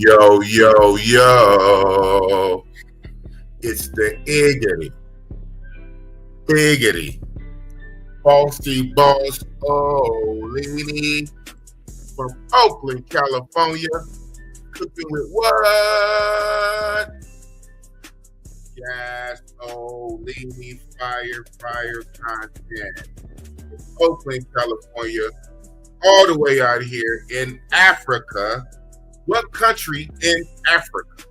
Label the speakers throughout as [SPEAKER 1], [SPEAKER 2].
[SPEAKER 1] Yo, yo, yo. It's the Iggity, Bossy Boss Olini from Oakland, California. Cooking with what? Gas Olini fire content. Oakland, California. All the way out here in Africa. What country in Africa?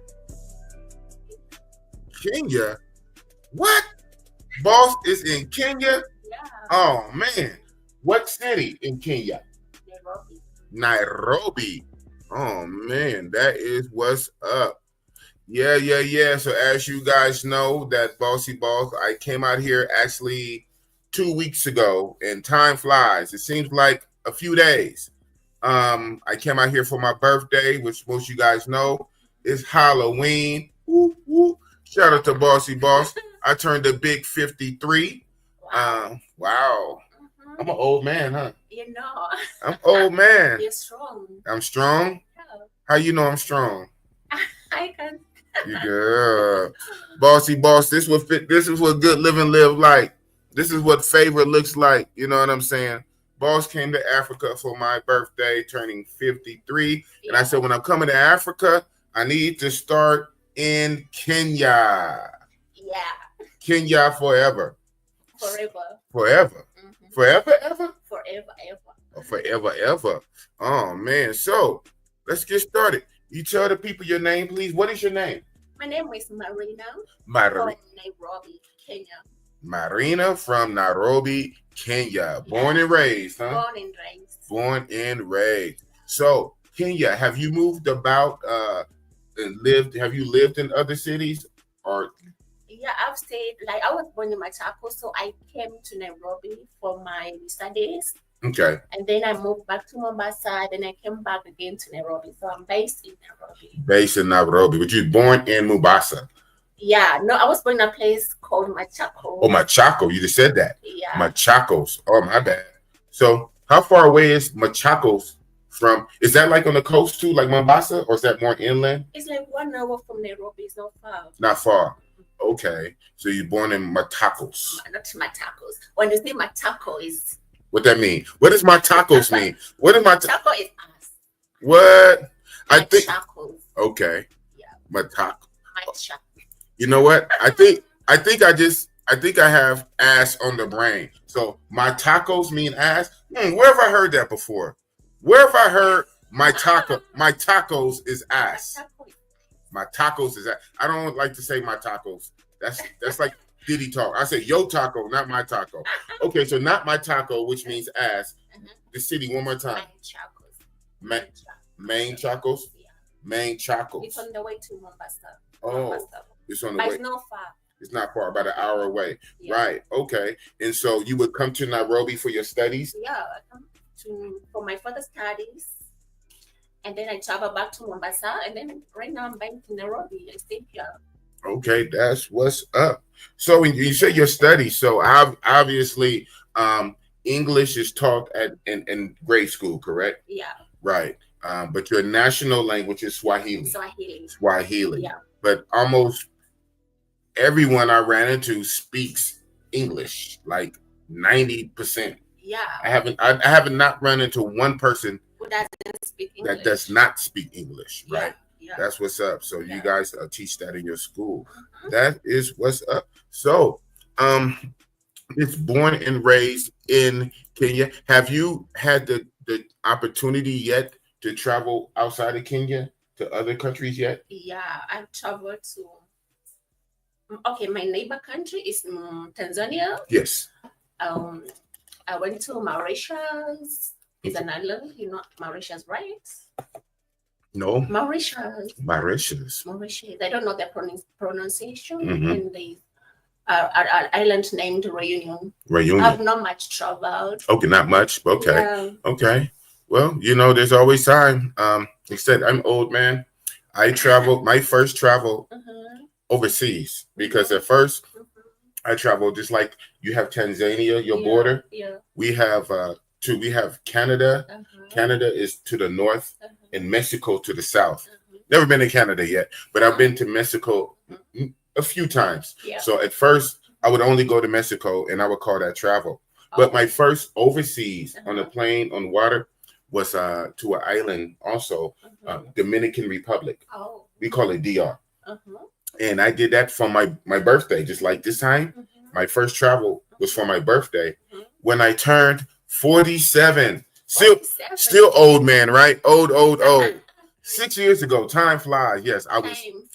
[SPEAKER 1] Kenya? What? Boss is in Kenya?
[SPEAKER 2] Yeah,
[SPEAKER 1] Oh man. What city in Kenya?
[SPEAKER 2] Nairobi.
[SPEAKER 1] Nairobi. Oh man, that is what's up. Yeah. So as you guys know, that Bossy Boss, I came out here actually 2 weeks ago, and time flies. It seems like a few days. I came out here for my birthday, which most of you guys know is Halloween. Woo, woo. Shout out to Bossy Boss. I turned a big 53. Wow.
[SPEAKER 2] Mhm.
[SPEAKER 1] I'm an old man, huh?
[SPEAKER 2] You know,
[SPEAKER 1] I'm old man.
[SPEAKER 2] you're strong.
[SPEAKER 1] I'm strong.
[SPEAKER 2] Yeah.
[SPEAKER 1] How you know I'm strong?
[SPEAKER 2] I can.
[SPEAKER 1] You good. Bossy Boss. This is what good living live like. This is what favor looks like. You know what I'm saying? Boss came to Africa for my birthday, turning 53.
[SPEAKER 2] Yeah.
[SPEAKER 1] And I said, when I'm coming to Africa, I need to start in Kenya.
[SPEAKER 2] Yeah,
[SPEAKER 1] Kenya forever.
[SPEAKER 2] forever.
[SPEAKER 1] Forever.
[SPEAKER 2] Mhm.
[SPEAKER 1] Forever, ever?
[SPEAKER 2] Forever, ever.
[SPEAKER 1] Or forever, ever. Oh, man. So, let's get started. You tell the people your name, please. What is your name?
[SPEAKER 2] My name is Marina from
[SPEAKER 1] Marina.
[SPEAKER 2] Nairobi, Kenya.
[SPEAKER 1] Marina from Nairobi, Kenya. Born and raised, huh?
[SPEAKER 2] Born and raised.
[SPEAKER 1] Born and raised. So, Kenya, have you moved about and lived? Have you lived in other cities? Or
[SPEAKER 2] Yeah, I've stayed, like, I was born in Machako, so I came to Nairobi for my studies.
[SPEAKER 1] okay,
[SPEAKER 2] And then I moved back to Mombasa. Then I came back again to Nairobi. So I'm based in Nairobi.
[SPEAKER 1] based in Nairobi, but you were born in Mombasa.
[SPEAKER 2] Yeah, no, I was born in a place called Machako.
[SPEAKER 1] Oh, Machaco. You just said that.
[SPEAKER 2] Yeah.
[SPEAKER 1] Machacos. Oh, my bad. So, how far away is Machacos from? Is that like on the coast too, like Mombasa, or is that more inland?
[SPEAKER 2] It's like 1 hour from Nairobi. It's not far.
[SPEAKER 1] Not far. Okay. So you're born in Machacos.
[SPEAKER 2] Not Matacos. When you say Mataco, is
[SPEAKER 1] What that mean? What does Machacos mean? What is
[SPEAKER 2] Mataco is us.
[SPEAKER 1] What? I think.
[SPEAKER 2] Machacos.
[SPEAKER 1] Okay.
[SPEAKER 2] Yeah.
[SPEAKER 1] Machaco.
[SPEAKER 2] Machaco.
[SPEAKER 1] You know what? I think I have ass on the brain. So my tacos mean ass. Where have I heard that before? Where have I heard my tacos is ass?
[SPEAKER 2] Mataco is
[SPEAKER 1] My tacos is ass. I don't like to say my tacos. That's like Diddy talk. I say yo taco, not my taco. Okay, so not my taco, which means ass. The city one more time.
[SPEAKER 2] Machacos.
[SPEAKER 1] Main Chacos.
[SPEAKER 2] Yeah.
[SPEAKER 1] Main Chacos.
[SPEAKER 2] It's on the way to Mombasa.
[SPEAKER 1] Oh,
[SPEAKER 2] Mombasa.
[SPEAKER 1] it's on the
[SPEAKER 2] But
[SPEAKER 1] way.
[SPEAKER 2] it's not far.
[SPEAKER 1] It's not far, about an hour away.
[SPEAKER 2] Yeah.
[SPEAKER 1] Right. Okay. And so you would come to Nairobi for your studies?
[SPEAKER 2] Yeah, I come for my further studies. And then I travel back to Mombasa. And then right now I'm back to Nairobi. I stay here.
[SPEAKER 1] Okay, that's what's up. So when you say your studies, so obviously English is taught in grade school, correct?
[SPEAKER 2] Yeah.
[SPEAKER 1] Right. But your national language is Swahili. Swahili.
[SPEAKER 2] Yeah.
[SPEAKER 1] But almost everyone I ran into speaks English, like 90%.
[SPEAKER 2] Yeah.
[SPEAKER 1] I haven't not run into one person
[SPEAKER 2] Who doesn't speak English?
[SPEAKER 1] that does not speak English, right?
[SPEAKER 2] Yeah.
[SPEAKER 1] That's what's up. So
[SPEAKER 2] Yeah.
[SPEAKER 1] you guys teach that in your school. That is what's up. So, it's born and raised in Kenya. Have you had the opportunity yet to travel outside of Kenya to other countries yet?
[SPEAKER 2] Yeah, I've traveled to. Okay, my neighbor country is Tanzania.
[SPEAKER 1] Yes.
[SPEAKER 2] I went to Mauritius. It's an island, Mauritius, right?
[SPEAKER 1] No.
[SPEAKER 2] Mauritius.
[SPEAKER 1] Mauritius.
[SPEAKER 2] I don't know the pronunciation.
[SPEAKER 1] Mhm.
[SPEAKER 2] And the island named Reunion.
[SPEAKER 1] Reunion.
[SPEAKER 2] I've not much traveled.
[SPEAKER 1] Okay, not much. Okay.
[SPEAKER 2] Yeah.
[SPEAKER 1] Okay. Well, there's always time. Like I said, I'm old man. I traveled my first travel overseas because at first I traveled just like you have Tanzania, your border.
[SPEAKER 2] Yeah.
[SPEAKER 1] We have we have Canada. Canada is to the north and Mexico to the south. Never been to Canada yet, but I've been to Mexico
[SPEAKER 2] Mhm.
[SPEAKER 1] a few times.
[SPEAKER 2] Yeah.
[SPEAKER 1] So at first, I would only go to Mexico, and I would call that travel. But
[SPEAKER 2] Oh.
[SPEAKER 1] my first overseas on a
[SPEAKER 2] Uh-huh.
[SPEAKER 1] plane on water was to an island also,
[SPEAKER 2] Mhm.
[SPEAKER 1] Dominican Republic.
[SPEAKER 2] Oh.
[SPEAKER 1] We call it DR.
[SPEAKER 2] Uh-huh.
[SPEAKER 1] And I did that for my birthday, just like this time.
[SPEAKER 2] Mhm.
[SPEAKER 1] My first travel was for my birthday
[SPEAKER 2] Mhm.
[SPEAKER 1] when I turned 47. Still,
[SPEAKER 2] 47.
[SPEAKER 1] still old man, right? Old. 6 years ago, time flies. Yes,
[SPEAKER 2] Time flies.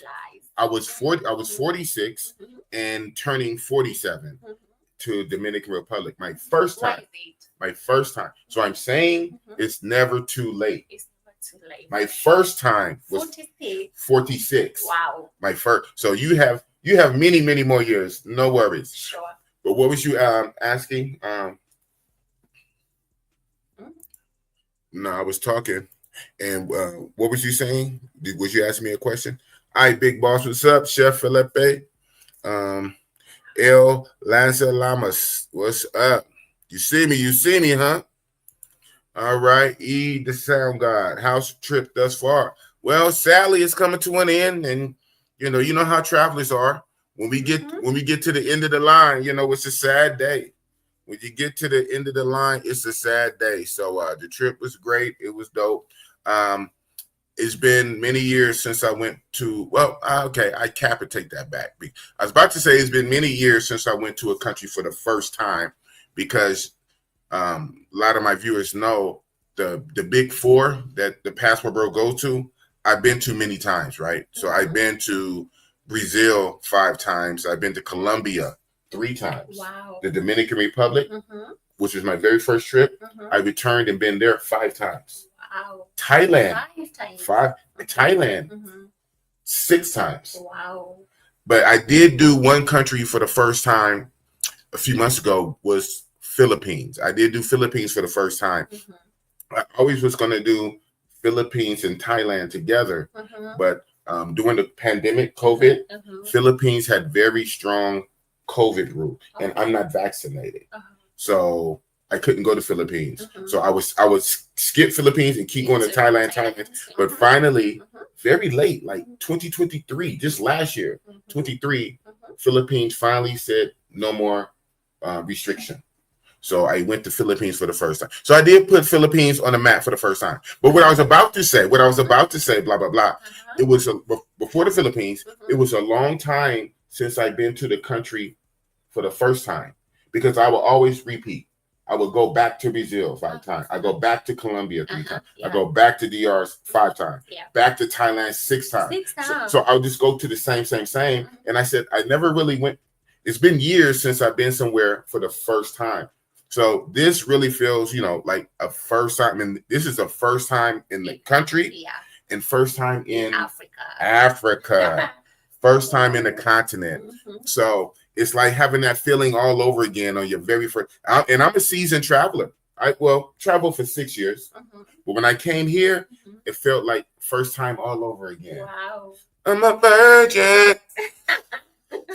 [SPEAKER 1] I was 40. I was
[SPEAKER 2] Mhm.
[SPEAKER 1] 46
[SPEAKER 2] Mhm.
[SPEAKER 1] and turning 47
[SPEAKER 2] Mhm.
[SPEAKER 1] to Dominican Republic. My first
[SPEAKER 2] What
[SPEAKER 1] time.
[SPEAKER 2] is it?
[SPEAKER 1] My first time. So I'm saying
[SPEAKER 2] Mhm.
[SPEAKER 1] it's never too late.
[SPEAKER 2] It's never too late.
[SPEAKER 1] My first time was
[SPEAKER 2] 46.
[SPEAKER 1] 46.
[SPEAKER 2] Wow.
[SPEAKER 1] My first. So you have many more years. No worries.
[SPEAKER 2] Sure.
[SPEAKER 1] But what was you asking?
[SPEAKER 2] Mhm.
[SPEAKER 1] No, I was talking. And what was you saying? Was you asking me a question? All right, big boss, what's up? Chef Felipe. Um, El Lanza Lamas, what's up? You see me, huh? All right, E the sound god. How's the trip thus far? Well, sadly, it's coming to an end, and you know how travelers are.
[SPEAKER 2] Mhm.
[SPEAKER 1] When we get to the end of the line, it's a sad day. When you get to the end of the line, it's a sad day. So the trip was great. It was dope. Um, it's been many years since I went to. Well, okay, I take that back. I was about to say it's been many years since I went to a country for the first time, because a lot of my viewers know the big four that the passport bro goes to. I've been to many times, right? So I've been to Brazil 5 times. I've been to Colombia 3 times.
[SPEAKER 2] Wow.
[SPEAKER 1] The Dominican Republic,
[SPEAKER 2] Mhm.
[SPEAKER 1] which was my very first trip.
[SPEAKER 2] Mhm.
[SPEAKER 1] I returned and been there 5 times.
[SPEAKER 2] Wow.
[SPEAKER 1] Thailand,
[SPEAKER 2] 5 times.
[SPEAKER 1] Thailand,
[SPEAKER 2] Mhm.
[SPEAKER 1] 6 times.
[SPEAKER 2] Wow.
[SPEAKER 1] But I did do one country for the first time a few months ago, was Philippines. I did do Philippines for the first time.
[SPEAKER 2] Mhm.
[SPEAKER 1] I always was going to do Philippines and Thailand together,
[SPEAKER 2] Mhm.
[SPEAKER 1] but during the pandemic, COVID,
[SPEAKER 2] Mhm.
[SPEAKER 1] Philippines had very strong COVID rule, and I'm not vaccinated, so I couldn't go to Philippines.
[SPEAKER 2] Mhm.
[SPEAKER 1] So I would skip Philippines and keep going to Thailand. But
[SPEAKER 2] Mhm.
[SPEAKER 1] finally,
[SPEAKER 2] Mhm.
[SPEAKER 1] very late, like 2023, just last year,
[SPEAKER 2] Mhm.
[SPEAKER 1] 23,
[SPEAKER 2] Mhm.
[SPEAKER 1] Philippines finally said no more restriction. So I went to Philippines for the first time. So I did put Philippines on the map for the first time. But what I was about to say, blah blah blah, it was before the Philippines. It was a long time since I'd been to the country for the first time, because I will always repeat. I would go back to Brazil 5 times. I go back to Colombia 3 times. I go back to DR 5 times.
[SPEAKER 2] Yeah.
[SPEAKER 1] Back to Thailand 6 times.
[SPEAKER 2] 6 times.
[SPEAKER 1] So I would just go to the same. And I said I never really went. It's been years since I've been somewhere for the first time. So this really feels, like a first time. And this is a first time in the country.
[SPEAKER 2] Yeah.
[SPEAKER 1] And first time in
[SPEAKER 2] Africa.
[SPEAKER 1] First time in the continent.
[SPEAKER 2] Mhm.
[SPEAKER 1] So it's like having that feeling all over again on your very first. And I'm a seasoned traveler. I traveled for 6 years, but when I came here, it felt like first time all over again.
[SPEAKER 2] Wow.
[SPEAKER 1] I'm a virgin.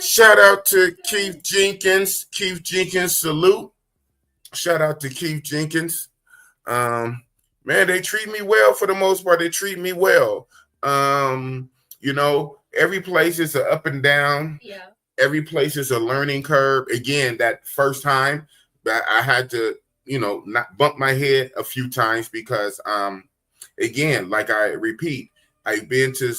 [SPEAKER 1] Shout out to Keith Jenkins. Keith Jenkins, salute. Shout out to Keith Jenkins. Man, they treat me well for the most part. They treat me well. Every place is an up and down.
[SPEAKER 2] Yeah.
[SPEAKER 1] Every place is a learning curve. Again, that first time that I had to, not bump my head a few times, because again, like I repeat, I've been to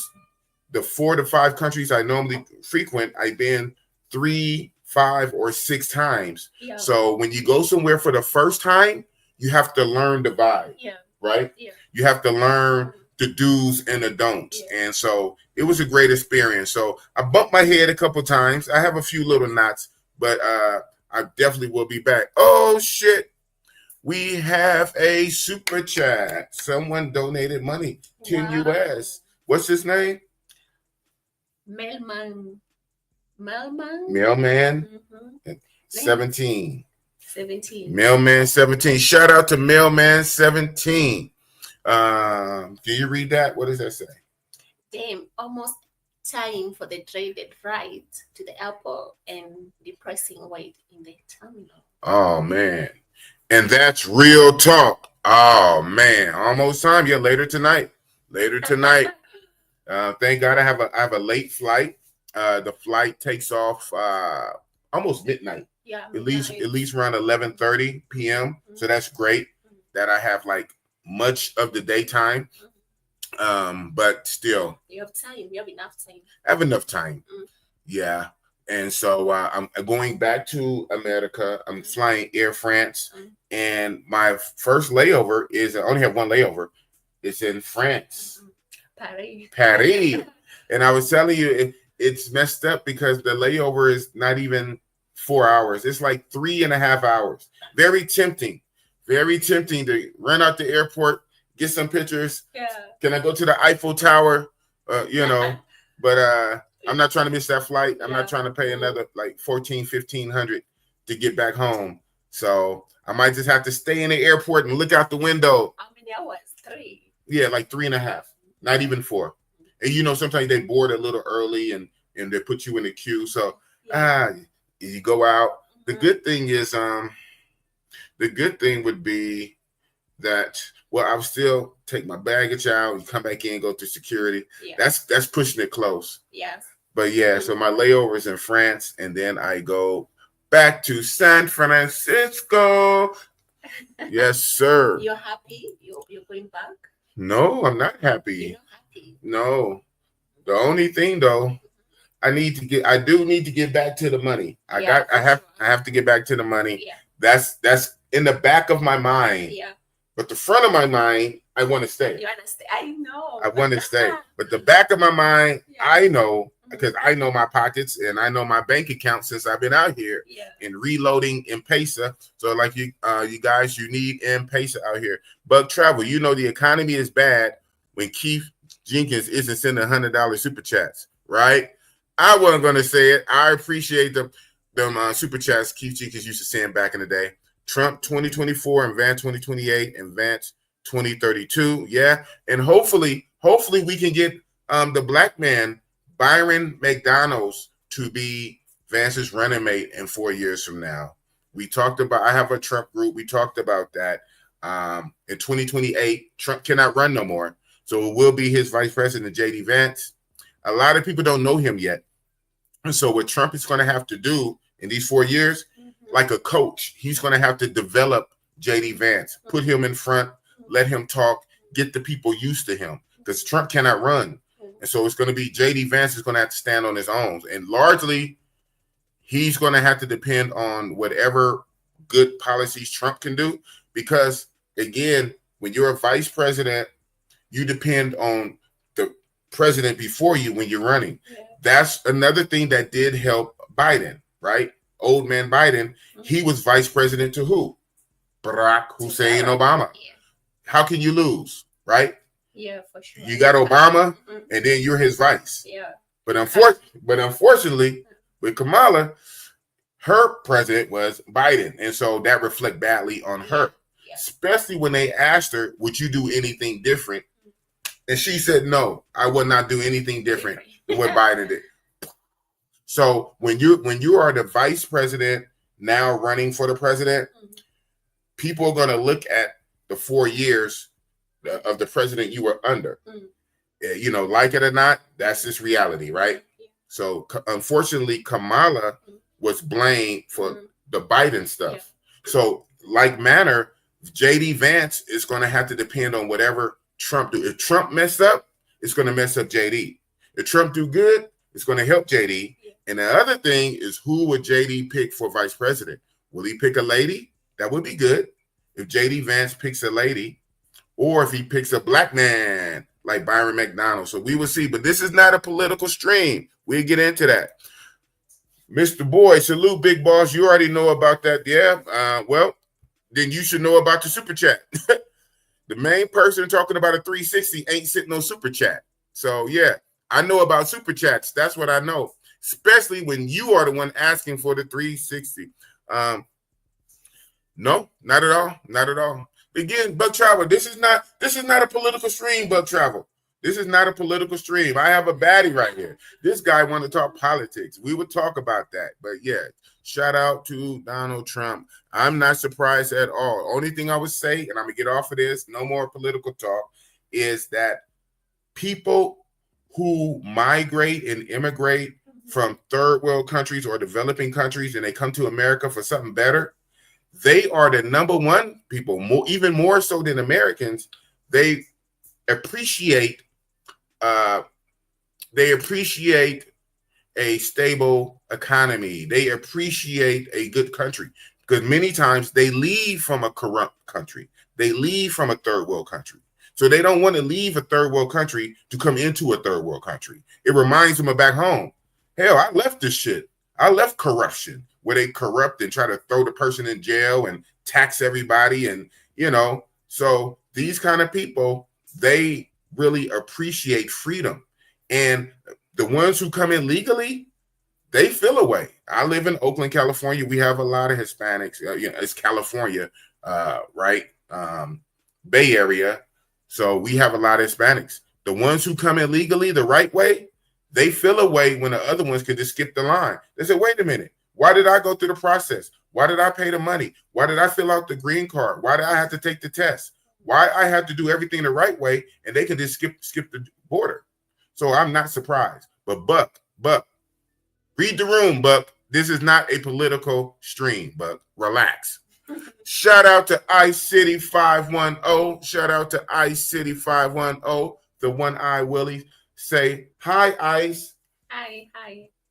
[SPEAKER 1] the 4 to 5 countries I normally frequent. I've been 3, 5, or 6 times.
[SPEAKER 2] Yeah.
[SPEAKER 1] So when you go somewhere for the first time, you have to learn the vibe.
[SPEAKER 2] Yeah.
[SPEAKER 1] Right?
[SPEAKER 2] Yeah.
[SPEAKER 1] You have to learn the do's and the don'ts. Yeah. And so it was a great experience. So I bumped my head a couple times. I have a few little knots, but I definitely will be back. Oh shit. We have a super chat. Someone donated money. 10 US. What's his name?
[SPEAKER 2] Mailman.
[SPEAKER 1] Mailman. 17.
[SPEAKER 2] 17.
[SPEAKER 1] Mailman 17. Shout out to Mailman 17. Can you read that? What does that say?
[SPEAKER 2] Damn, almost time for the dreaded ride to the airport and depressing wait in the terminal.
[SPEAKER 1] Oh man. And that's real talk. Oh man. Almost time. Yeah, later tonight. Thank God I have a late flight. The flight takes off almost midnight.
[SPEAKER 2] Yeah,
[SPEAKER 1] At least around 11:30 p.m. So that's great that I have like much of the daytime. But still,
[SPEAKER 2] you have time. You have enough time.
[SPEAKER 1] I have enough time. Yeah. And so I'm going back to America. I'm flying Air France, and my first layover is I only have one layover. It's in France,
[SPEAKER 2] Paris.
[SPEAKER 1] Paris. And I was telling you, it's messed up because the layover is not even 4 hours. It's like 3.5 hours. Very tempting to run out the airport, get some pictures.
[SPEAKER 2] Yeah.
[SPEAKER 1] Can I go to the Eiffel Tower? But I'm not trying to miss that flight. I'm not trying to pay another like 1,500 to get back home. So I might just have to stay in the airport and look out the window.
[SPEAKER 2] How many hours? 3.
[SPEAKER 1] Yeah, like 3.5, not even 4. And sometimes they board a little early and they put you in the queue. So you go out. The good thing is the good thing would be that I would still take my baggage out and come back in, go through security. Yeah. That's pushing it close.
[SPEAKER 2] Yes.
[SPEAKER 1] But so my layover is in France, and then I go back to San Francisco. Yes, sir.
[SPEAKER 2] You're happy? You're going back?
[SPEAKER 1] No, I'm not happy.
[SPEAKER 2] You're not happy?
[SPEAKER 1] No. The only thing though, I do need to get back to the money. I have to get back to the money.
[SPEAKER 2] Yeah.
[SPEAKER 1] That's in the back of my mind.
[SPEAKER 2] Yeah.
[SPEAKER 1] But the front of my mind, I want to stay.
[SPEAKER 2] You want to stay? I know.
[SPEAKER 1] I want to stay. But the back of my mind, I know, because I know my pockets and I know my bank account since I've been out here and reloading M-Pesa. So like you guys, you need M-Pesa out here. Bug Travel, the economy is bad when Keith Jenkins isn't sending $100 super chats, right? I wasn't going to say it. I appreciate them super chats Keith Jenkins used to send back in the day. Trump 2024 and Vance 2028 and Vance 2032. Yeah. And hopefully we can get the black man, Byron McDonald's, to be Vance's running mate in 4 years from now. I have a Trump group. We talked about that. In 2028, Trump cannot run no more. So it will be his vice president, J.D. Vance. A lot of people don't know him yet. And so what Trump is going to have to do in these 4 years, like a coach, he's going to have to develop J.D. Vance, put him in front, let him talk, get the people used to him, because Trump cannot run. And so it's going to be J.D. Vance is going to have to stand on his own. And largely, he's going to have to depend on whatever good policies Trump can do. Because, again, when you're a vice president, you depend on the president before you when you're running. Yeah. That's another thing that did help Biden, right? Old man Biden, he was vice president to who? Barack Hussein Obama. Yeah. How can you lose, right?
[SPEAKER 2] Yeah, for sure.
[SPEAKER 1] You got Obama, and then you're his vice.
[SPEAKER 2] Yeah.
[SPEAKER 1] But unfortunately, with Kamala, her president was Biden, and so that reflect badly on her. Yeah. Especially when they asked her, "Would you do anything different?" And she said, "No, I would not do anything different than what Biden did." So when you are the vice president now running for the president, people are going to look at the 4 years of the president you were under. Like it or not, that's just reality, right? So unfortunately, Kamala was blamed for the Biden stuff. So like manner, J.D. Vance is going to have to depend on whatever Trump do. If Trump mess up, it's going to mess up J.D. If Trump do good, it's going to help J.D. And the other thing is, who would J.D. pick for vice president? Will he pick a lady? That would be good. If J.D. Vance picks a lady, or if he picks a black man like Byron McDonald. So we will see. But this is not a political stream. We'll get into that. Mr. Boy, salute, big boss. You already know about that. Yeah. Well, then you should know about the super chat. The main person talking about a 360 ain't sitting on super chat. So, yeah, I know about super chats. That's what I know. Especially when you are the one asking for the 360. No, not at all. Not at all. Again, Bug Travel, this is not a political stream, Bug Travel. This is not a political stream. I have a baddie right here. This guy want to talk politics. We would talk about that. But yeah, shout out to Donald Trump. I'm not surprised at all. Only thing I would say, and I'm going to get off of this, no more political talk, is that people who migrate and immigrate from third world countries or developing countries and they come to America for something better, they are the number one people, even more so than Americans. They appreciate uh, they appreciate a stable economy. They appreciate a good country because many times they leave from a corrupt country. They leave from a third world country. So they don't want to leave a third world country to come into a third world country. It reminds them of back home. Hell, I left this shit. I left corruption where they corrupt and try to throw the person in jail and tax everybody. And, so these kind of people, they really appreciate freedom. And the ones who come in legally, they feel away. I live in Oakland, California. We have a lot of Hispanics. It's California, right? Bay Area. So we have a lot of Hispanics. The ones who come in legally the right way, they feel away when the other ones could just skip the line. They say, wait a minute. Why did I go through the process? Why did I pay the money? Why did I fill out the green card? Why did I have to take the test? Why I have to do everything the right way? And they could just skip the border. So I'm not surprised. But Buck, read the room, Buck. This is not a political stream, Buck. Relax. Shout out to Ice City 510. Shout out to Ice City 510. The one eye Willie. Say hi, Ice.
[SPEAKER 2] Hi.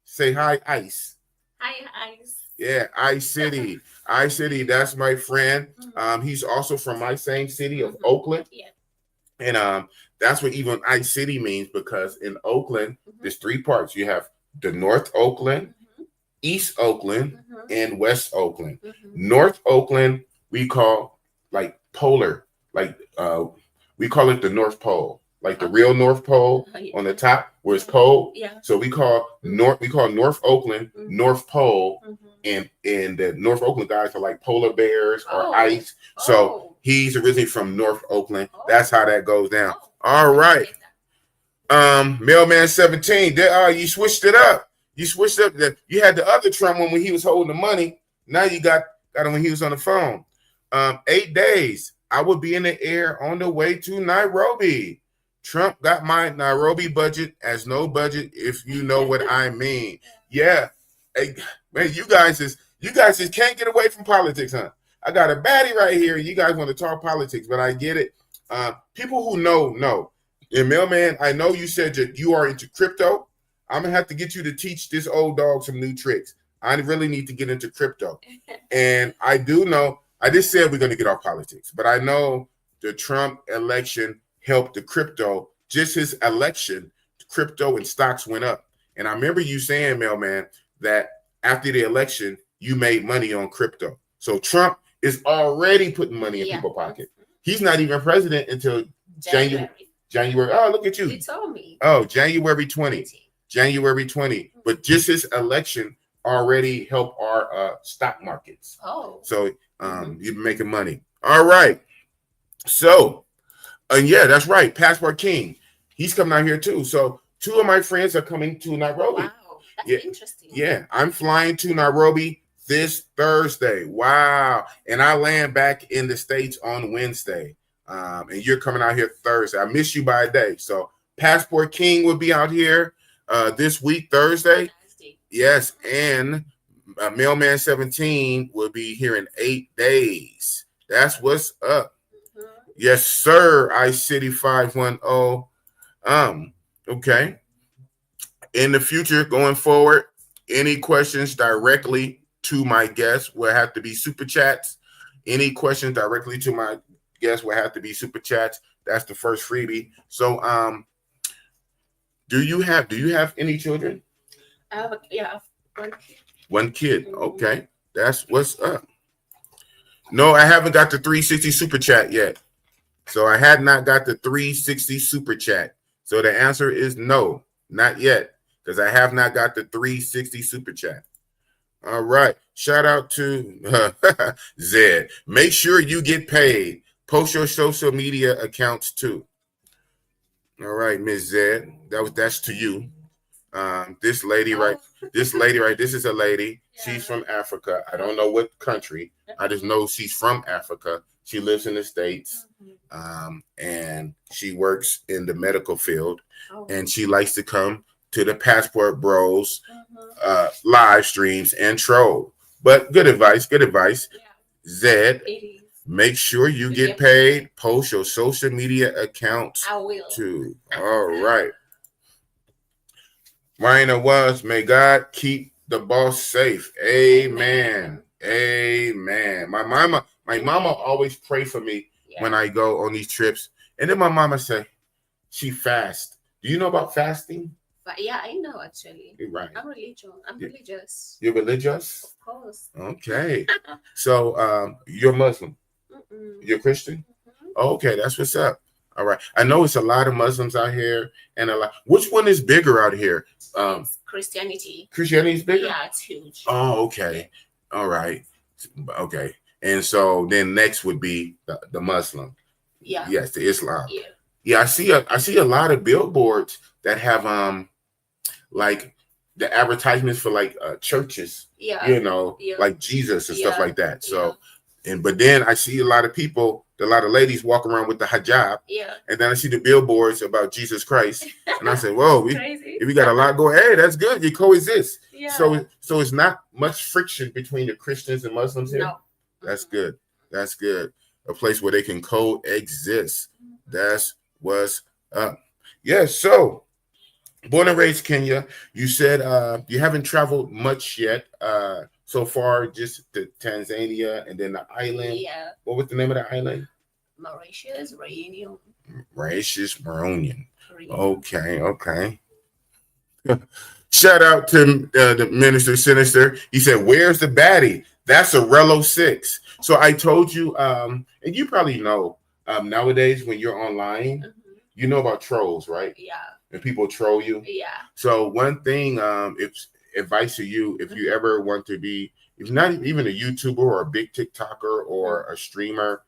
[SPEAKER 1] Say hi, Ice.
[SPEAKER 2] Hi, Ice.
[SPEAKER 1] Yeah, Ice City. Ice City, that's my friend. He's also from my same city of Oakland.
[SPEAKER 2] Yeah.
[SPEAKER 1] And that's what even Ice City means, because in Oakland, there's three parts. You have the North Oakland, East Oakland, and West Oakland. North Oakland, we call like polar, like we call it the North Pole, like the real North Pole on the top where it's cold.
[SPEAKER 2] Yeah.
[SPEAKER 1] So we call North Oakland North Pole, and the North Oakland guys are like polar bears or ice. So he's originally from North Oakland. That's how that goes down. All right. Mailman 17. You switched it up. You switched up. You had the other Trump one when he was holding the money. Now you got him when he was on the phone. 8 days. I will be in the air on the way to Nairobi. Trump got my Nairobi budget as no budget, if you know what I mean. Yeah. Hey, man, you guys just can't get away from politics, huh? I got a baddie right here. You guys want to talk politics, but I get it. People who know. And Mailman, I know you said that you are into crypto. I'm going to have to get you to teach this old dog some new tricks. I really need to get into crypto. And I do know, I just said we're going to get off politics, but I know the Trump election helped the crypto. Just his election, crypto and stocks went up. And I remember you saying, Mailman, that after the election, you made money on crypto. So Trump is already putting money in people's pocket. He's not even president until January. Oh, look at you.
[SPEAKER 2] You told me.
[SPEAKER 1] Oh, January 20. January 20. But just his election already helped our stock markets.
[SPEAKER 2] Oh.
[SPEAKER 1] So you've been making money. All right. So, yeah, that's right. Passport King. He's coming out here too. So 2 of my friends are coming to Nairobi.
[SPEAKER 2] Wow. That's interesting.
[SPEAKER 1] Yeah, I'm flying to Nairobi this Thursday. Wow. And I land back in the States on Wednesday. And you're coming out here Thursday. I miss you by a day. So Passport King will be out here this week, Thursday. Yes. And Mailman 17 will be here in 8 days. That's what's up. Yes, sir. Ice City 510. Okay. In the future, going forward, any questions directly to my guests will have to be super chats. Any questions directly to my guests will have to be super chats. That's the first freebie. So, do you have any children?
[SPEAKER 2] I have one kid.
[SPEAKER 1] One kid. Okay, that's what's up. No, I haven't got the 360 super chat yet. So I had not got the 360 super chat. So the answer is no, not yet, because I have not got the 360 super chat. All right. Shout out to Zed. Make sure you get paid. Post your social media accounts too. All right, Miss Zed. That's to you. This lady, this is a lady. She's from Africa. I don't know what country. I just know she's from Africa. She lives in the States, and she works in the medical field, and she likes to come to the Passport Bros live streams and troll. But good advice, good advice.
[SPEAKER 2] Yeah,
[SPEAKER 1] Zed,
[SPEAKER 2] it is.
[SPEAKER 1] make sure you get
[SPEAKER 2] Yep.
[SPEAKER 1] paid. Post your social media accounts
[SPEAKER 2] I will.
[SPEAKER 1] too. All right. Ryan was, may God keep the boss safe. Amen. Amen. My mama always pray for me
[SPEAKER 2] Yeah.
[SPEAKER 1] when I go on these trips. And then my mama say, she fast. Do you know about fasting?
[SPEAKER 2] But yeah, I know actually.
[SPEAKER 1] You're right.
[SPEAKER 2] I'm religious. I'm religious.
[SPEAKER 1] You're religious?
[SPEAKER 2] Of course.
[SPEAKER 1] Okay. So you're Muslim. You're Christian? Okay, that's what's up. All right. I know it's a lot of Muslims out here, and a lot. Which one is bigger out here?
[SPEAKER 2] It's Christianity.
[SPEAKER 1] Christianity is bigger?
[SPEAKER 2] Yeah, it's huge.
[SPEAKER 1] Oh, okay. All right. Okay. And so then next would be the Muslim.
[SPEAKER 2] Yeah.
[SPEAKER 1] Yes, the Islam.
[SPEAKER 2] Yeah.
[SPEAKER 1] Yeah, I see a lot of billboards that have like the advertisements for like churches.
[SPEAKER 2] Yeah.
[SPEAKER 1] You know,
[SPEAKER 2] Yeah.
[SPEAKER 1] like Jesus and stuff
[SPEAKER 2] Yeah.
[SPEAKER 1] like that. So but then I see a lot of people, a lot of ladies walk around with the hijab.
[SPEAKER 2] Yeah.
[SPEAKER 1] And then I see the billboards about Jesus Christ. And I said, whoa,
[SPEAKER 2] Crazy.
[SPEAKER 1] we got a lot going. Hey, that's good. You coexist.
[SPEAKER 2] Yeah.
[SPEAKER 1] So it's not much friction between the Christians and Muslims here.
[SPEAKER 2] No.
[SPEAKER 1] That's good. That's good. A place where they can coexist. That's what's up. Yeah, so born and raised Kenya. You said you haven't traveled much yet. So far, just to Tanzania and then the island.
[SPEAKER 2] Yeah.
[SPEAKER 1] What was the name of the island?
[SPEAKER 2] Mauritius, Reunion.
[SPEAKER 1] Mauritius, Reunion.
[SPEAKER 2] Reunion.
[SPEAKER 1] Okay. Shout out to the Minister Sinister. He said, "Where's the baddie?" That's a Rello 6. So I told you, and you probably know nowadays when you're online, you know about trolls, right?
[SPEAKER 2] Yeah.
[SPEAKER 1] And people troll you.
[SPEAKER 2] Yeah.
[SPEAKER 1] So one thing, if advice to you, if you ever want to be, if not even a YouTuber or a big TikToker or a streamer,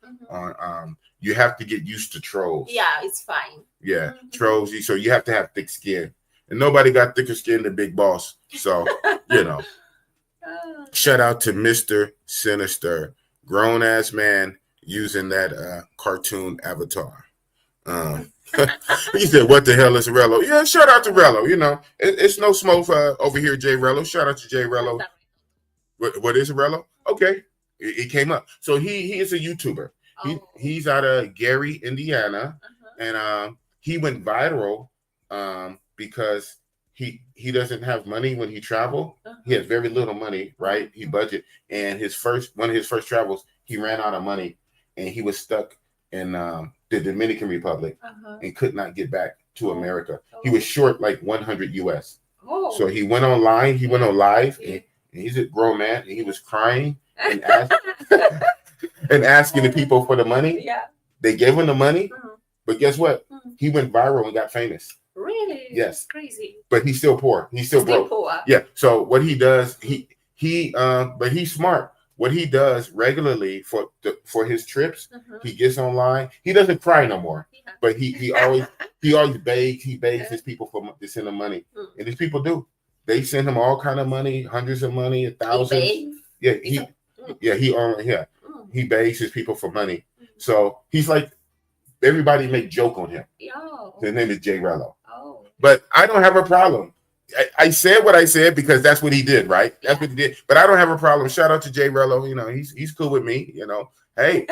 [SPEAKER 1] you have to get used to trolls.
[SPEAKER 2] Yeah, it's fine.
[SPEAKER 1] Yeah, trolls. So you have to have thick skin, and nobody got thicker skin than Big Boss. So you know. Shout out to Mr. Sinister, grown ass man using that cartoon avatar. He said, "What the hell is Rello?" Yeah, shout out to Rello. You know, it's no smoke over here, Jay Rello. Shout out to Jay Rello. What is Rello? Okay, it came up. So he is a YouTuber. He's out of Gary, Indiana, and he went viral because he doesn't have money when he travel. He has very little money, right? He budget, and one of his first travels, he ran out of money, and he was stuck in the Dominican Republic and could not get back to America. He was short like 100 US. So he went online. He went on live, and he's a grown man, and he was crying and asking the people for the money.
[SPEAKER 2] Yeah.
[SPEAKER 1] They gave him the money, but guess what? He went viral and got famous.
[SPEAKER 2] Really?
[SPEAKER 1] Yes.
[SPEAKER 2] That's crazy.
[SPEAKER 1] But he's still poor. He's still broke.
[SPEAKER 2] Poor.
[SPEAKER 1] Yeah. So what he does, but he's smart. What he does regularly for his trips, he gets online. He doesn't cry no more, but he always begs. He begs his people to send him money, and these people do. They send him all kind of money, hundreds of money, thousands. He begs his people for money. So he's like, everybody make joke on him. His name is Jay Rello. But I don't have a problem. I said what I said because that's what he did, right? That's what he did. But I don't have a problem. Shout out to Jay Rello. You know, he's cool with me. You know, hey,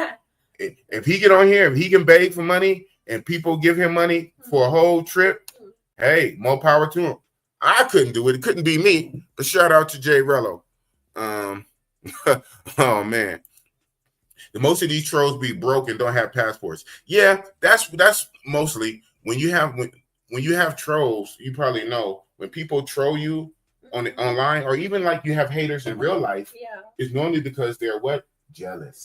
[SPEAKER 1] if he get on here, if he can beg for money and people give him money for a whole trip, hey, more power to him. I couldn't do it. It couldn't be me. But shout out to Jay Rello. Oh man. Most of these trolls be broke and don't have passports. Yeah, that's mostly when you have trolls. You probably know when people troll you online, or even like you have haters in real life.
[SPEAKER 2] Yeah,
[SPEAKER 1] it's normally because they're what? Jealous.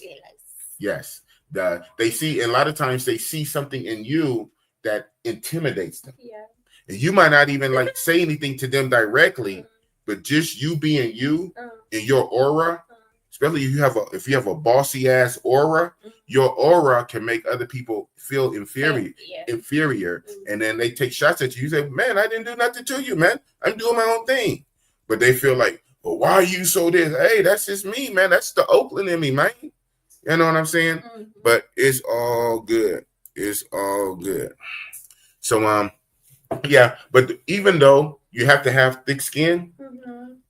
[SPEAKER 1] Yes, they see, and a lot of times they see something in you that intimidates them. Yeah, and you might not even like say anything to them directly, but just you being you and your aura. Especially if you have a bossy ass aura, your aura can make other people feel inferior, and then they take shots at you. You say, "Man, I didn't do nothing to you, man. I'm doing my own thing," but they feel like, "Well, why are you so this?" Hey, that's just me, man. That's the Oakland in me, man. You know what I'm saying? But it's all good. It's all good. So yeah, but even though you have to have thick skin,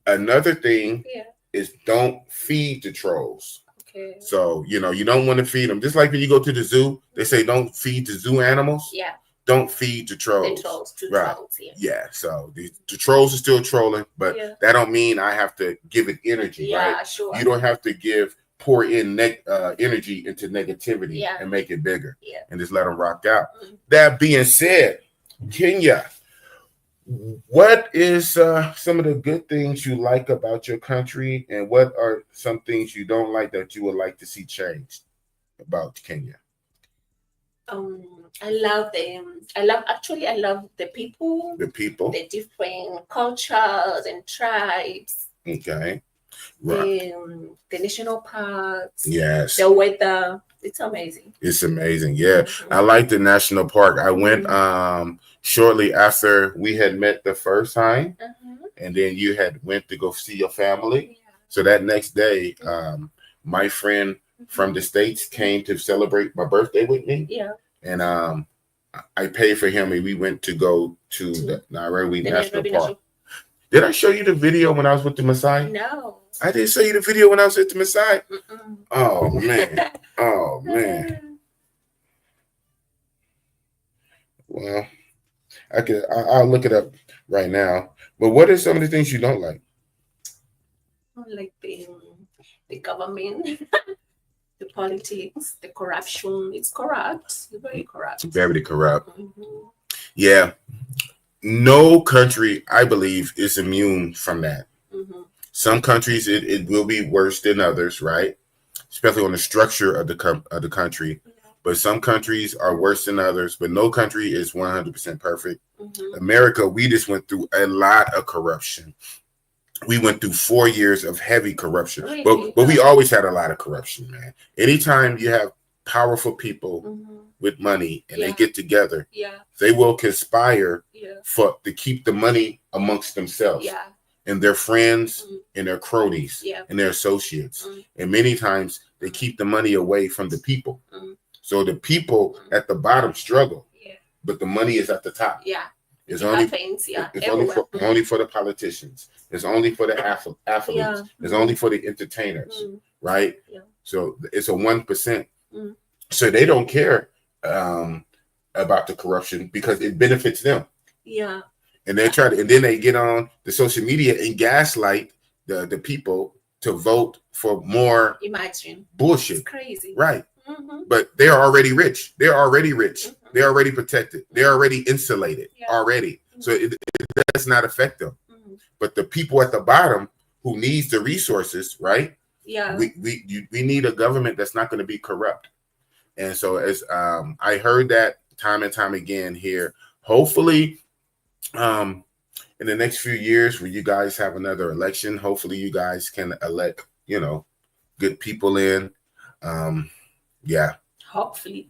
[SPEAKER 1] another thing is don't feed the trolls.
[SPEAKER 2] Okay.
[SPEAKER 1] So, you don't want to feed them. Just like when you go to the zoo, they say don't feed the zoo animals.
[SPEAKER 2] Yeah.
[SPEAKER 1] Don't feed the trolls.
[SPEAKER 2] The trolls,
[SPEAKER 1] right.
[SPEAKER 2] Trolls,
[SPEAKER 1] yeah. So the trolls are still trolling, but that don't mean I have to give it energy, right?
[SPEAKER 2] Yeah, sure.
[SPEAKER 1] You don't have to pour in energy into negativity and make it bigger and just let them rock out. That being said, Kenya, what is some of the good things you like about your country, and what are some things you don't like that you would like to see changed about Kenya?
[SPEAKER 2] I love them. I love the people.
[SPEAKER 1] The people.
[SPEAKER 2] The different cultures and tribes.
[SPEAKER 1] Okay.
[SPEAKER 2] Right. The national parks.
[SPEAKER 1] Yes.
[SPEAKER 2] The weather. It's amazing.
[SPEAKER 1] It's amazing. Yeah. I like the national park. I went shortly after we had met the first time, and then you had went to go see your family. Yeah. So that next day, my friend from the States came to celebrate my birthday with me. Yeah. And I paid for him, and we went to go to the Nairobi National Park. Did I show you the video when I was with the Maasai?
[SPEAKER 2] No.
[SPEAKER 1] I didn't show you the video when I was with the Maasai? Oh, man. Oh, man. Well, I'll look it up right now. But what are some of the things you don't like?
[SPEAKER 2] Like the government, the politics, the corruption. It's corrupt. It's very corrupt.
[SPEAKER 1] Very corrupt. Yeah. No country, I believe, is immune from that. Some countries, it will be worse than others, right? Especially on the structure of the country. But some countries are worse than others, but no country is 100% perfect. America, we just went through a lot of corruption. We went through 4 years of heavy corruption, but we always had a lot of corruption, man. Anytime you have powerful people with money and they get together, they will conspire to keep the money amongst themselves and their friends and their cronies and their associates. And many times they keep the money away from the people. So the people at the bottom struggle, but the money is at the top. Yeah. It's only for the politicians. It's only for the athletes. It's only for the entertainers, right? So it's a 1%. So they don't care about the corruption because it benefits them. Yeah. And they and then they get on the social media and gaslight the people to vote for more bullshit. It's crazy. Right. But they're already rich. They're already rich. They're already protected. They're already insulated already. So it does not affect them. But the people at the bottom who needs the resources, right? Yeah. We need a government that's not going to be corrupt. And so as I heard that time and time again here, hopefully in the next few years when you guys have another election, hopefully you guys can elect, good people in. Yeah. Hopefully.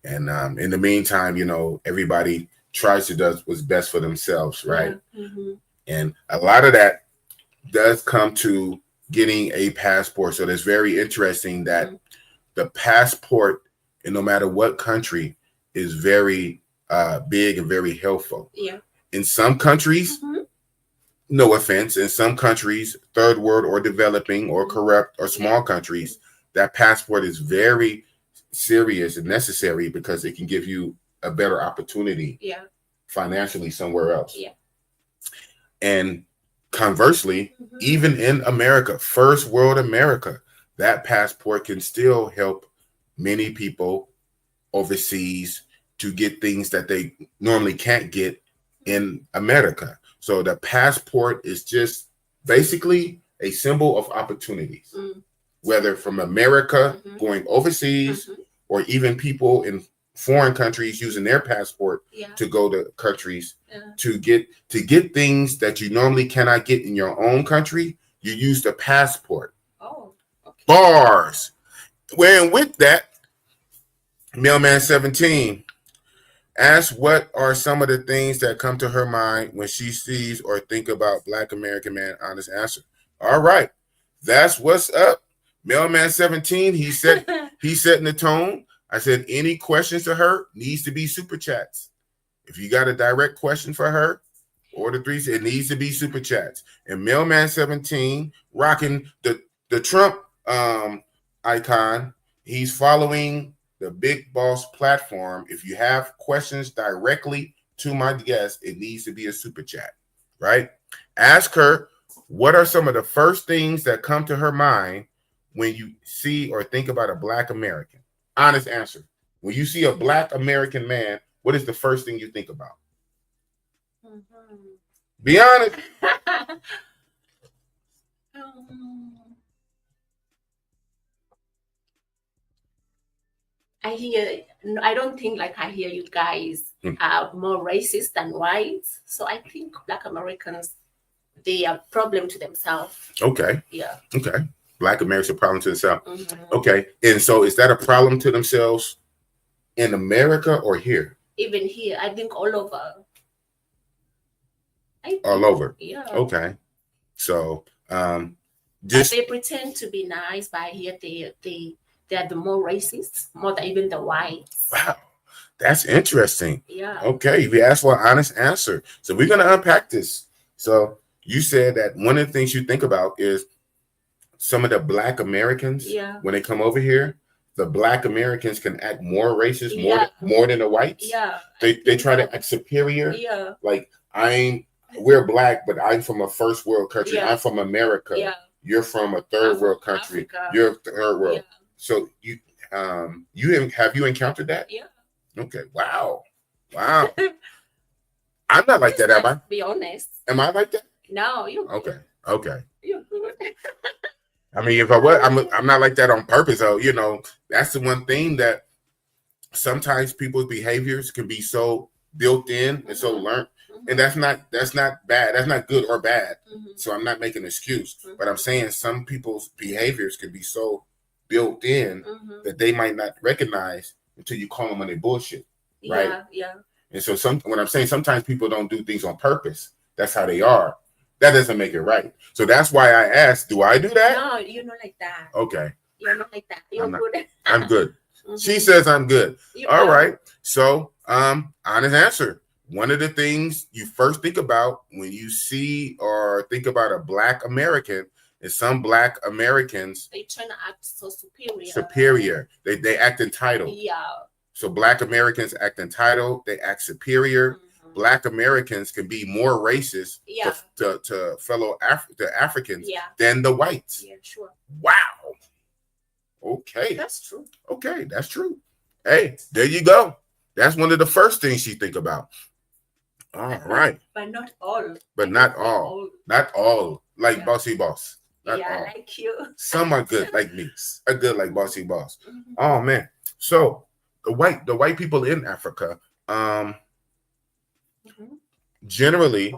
[SPEAKER 1] And in the meantime, everybody tries to do what's best for themselves, right? And a lot of that does come to getting a passport. So that's very interesting that the passport, and no matter what country, is very big and very helpful. Yeah. In some countries, no offense, in some countries, third world or developing or corrupt or small countries, that passport is very serious and necessary because it can give you a better opportunity financially somewhere else. Yeah. And conversely, even in America, first world America, that passport can still help many people overseas to get things that they normally can't get in America. So the passport is just basically a symbol of opportunities. Whether from America going overseas or even people in foreign countries using their passport to go to countries to get things that you normally cannot get in your own country, you use the passport. Oh, okay. Bars. Well, and with that, Mailman 17 asks what are some of the things that come to her mind when she sees or think about Black American man. Honest answer. All right. That's what's up. Mailman 17, he's setting the tone. I said any questions to her needs to be super chats. If you got a direct question for her or the threes, it needs to be super chats. And Mailman 17 rocking the Trump icon. He's following the Big Boss platform. If you have questions directly to my guest, it needs to be a super chat, right? Ask her what are some of the first things that come to her mind when you see or think about a Black American. Honest answer. When you see a Black American man, what is the first thing you think about?
[SPEAKER 2] Mm-hmm.
[SPEAKER 1] Be honest.
[SPEAKER 2] I don't think like I hear you guys are more racist than whites. So I think Black Americans, they are problem to themselves.
[SPEAKER 1] Okay.
[SPEAKER 2] Yeah.
[SPEAKER 1] Okay. Black Americans are a problem to themselves. Mm-hmm. Okay. And so is that a problem to themselves in America or here?
[SPEAKER 2] Even here, I think all over.
[SPEAKER 1] All over.
[SPEAKER 2] Yeah.
[SPEAKER 1] Okay. So
[SPEAKER 2] just they pretend to be nice, but here they are the more racist, more than even the whites.
[SPEAKER 1] Wow. That's interesting.
[SPEAKER 2] Yeah.
[SPEAKER 1] Okay. We asked for an honest answer. So we're gonna unpack this. So you said that one of the things you think about is some of the Black Americans, when they come over here, the Black Americans can act more racist, more than the whites.
[SPEAKER 2] Yeah.
[SPEAKER 1] They try to act superior.
[SPEAKER 2] Yeah.
[SPEAKER 1] Like we're Black, but I'm from a first world country. Yeah. I'm from America. Yeah. You're from a third world country. Africa. You're third world. Yeah. So you have you encountered that?
[SPEAKER 2] Yeah.
[SPEAKER 1] Okay. Wow. I'm not like that, am I?
[SPEAKER 2] Be honest.
[SPEAKER 1] Am I like that?
[SPEAKER 2] No, you.
[SPEAKER 1] Okay. Okay.
[SPEAKER 2] You're good.
[SPEAKER 1] I mean, if I was, I'm not like that on purpose. Though, that's the one thing that sometimes people's behaviors can be so built in and so learned, and that's not bad. That's not good or bad. Mm-hmm. So I'm not making an excuse, but I'm saying some people's behaviors can be so built in that they might not recognize until you call them on their bullshit, right?
[SPEAKER 2] Yeah, yeah.
[SPEAKER 1] And so when I'm saying sometimes people don't do things on purpose, that's how they are. That doesn't make it right. So that's why I asked, do I do that?
[SPEAKER 2] No, you're not like that.
[SPEAKER 1] Okay.
[SPEAKER 2] You're not like that. You're good.
[SPEAKER 1] I'm good. She says I'm good. All right. So, honest answer. One of the things you first think about when you see or think about a Black American is some Black Americans.
[SPEAKER 2] They try to act so superior.
[SPEAKER 1] Superior. They act entitled.
[SPEAKER 2] Yeah.
[SPEAKER 1] So Black Americans act entitled. They act superior. Black Americans can be more racist to fellow Africans than the whites.
[SPEAKER 2] Yeah, sure.
[SPEAKER 1] Wow. Okay.
[SPEAKER 2] That's true.
[SPEAKER 1] Okay, that's true. Hey, there you go. That's one of the first things you think about. All right.
[SPEAKER 2] But not all.
[SPEAKER 1] But not all. Not all. Like Bossy Boss. Not all.
[SPEAKER 2] Like you.
[SPEAKER 1] Some are good like me. Are good like Bossy Boss. Oh man. So the white people in Africa, generally,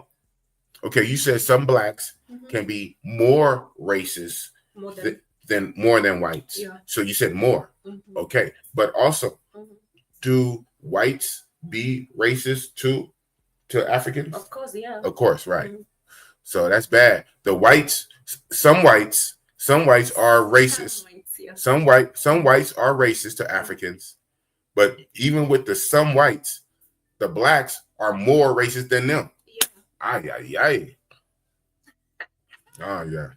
[SPEAKER 1] okay, you said some Blacks can be more racist more than whites.
[SPEAKER 2] Yeah.
[SPEAKER 1] So you said more. Okay. But also, do whites be racist to Africans?
[SPEAKER 2] Of course, yeah.
[SPEAKER 1] Of course, right. So that's bad. Some whites are racist. Some whites are racist to Africans. But even with some whites, the Blacks are more racist than them.
[SPEAKER 2] Yeah.
[SPEAKER 1] Ay, ay, ay. Oh, yeah.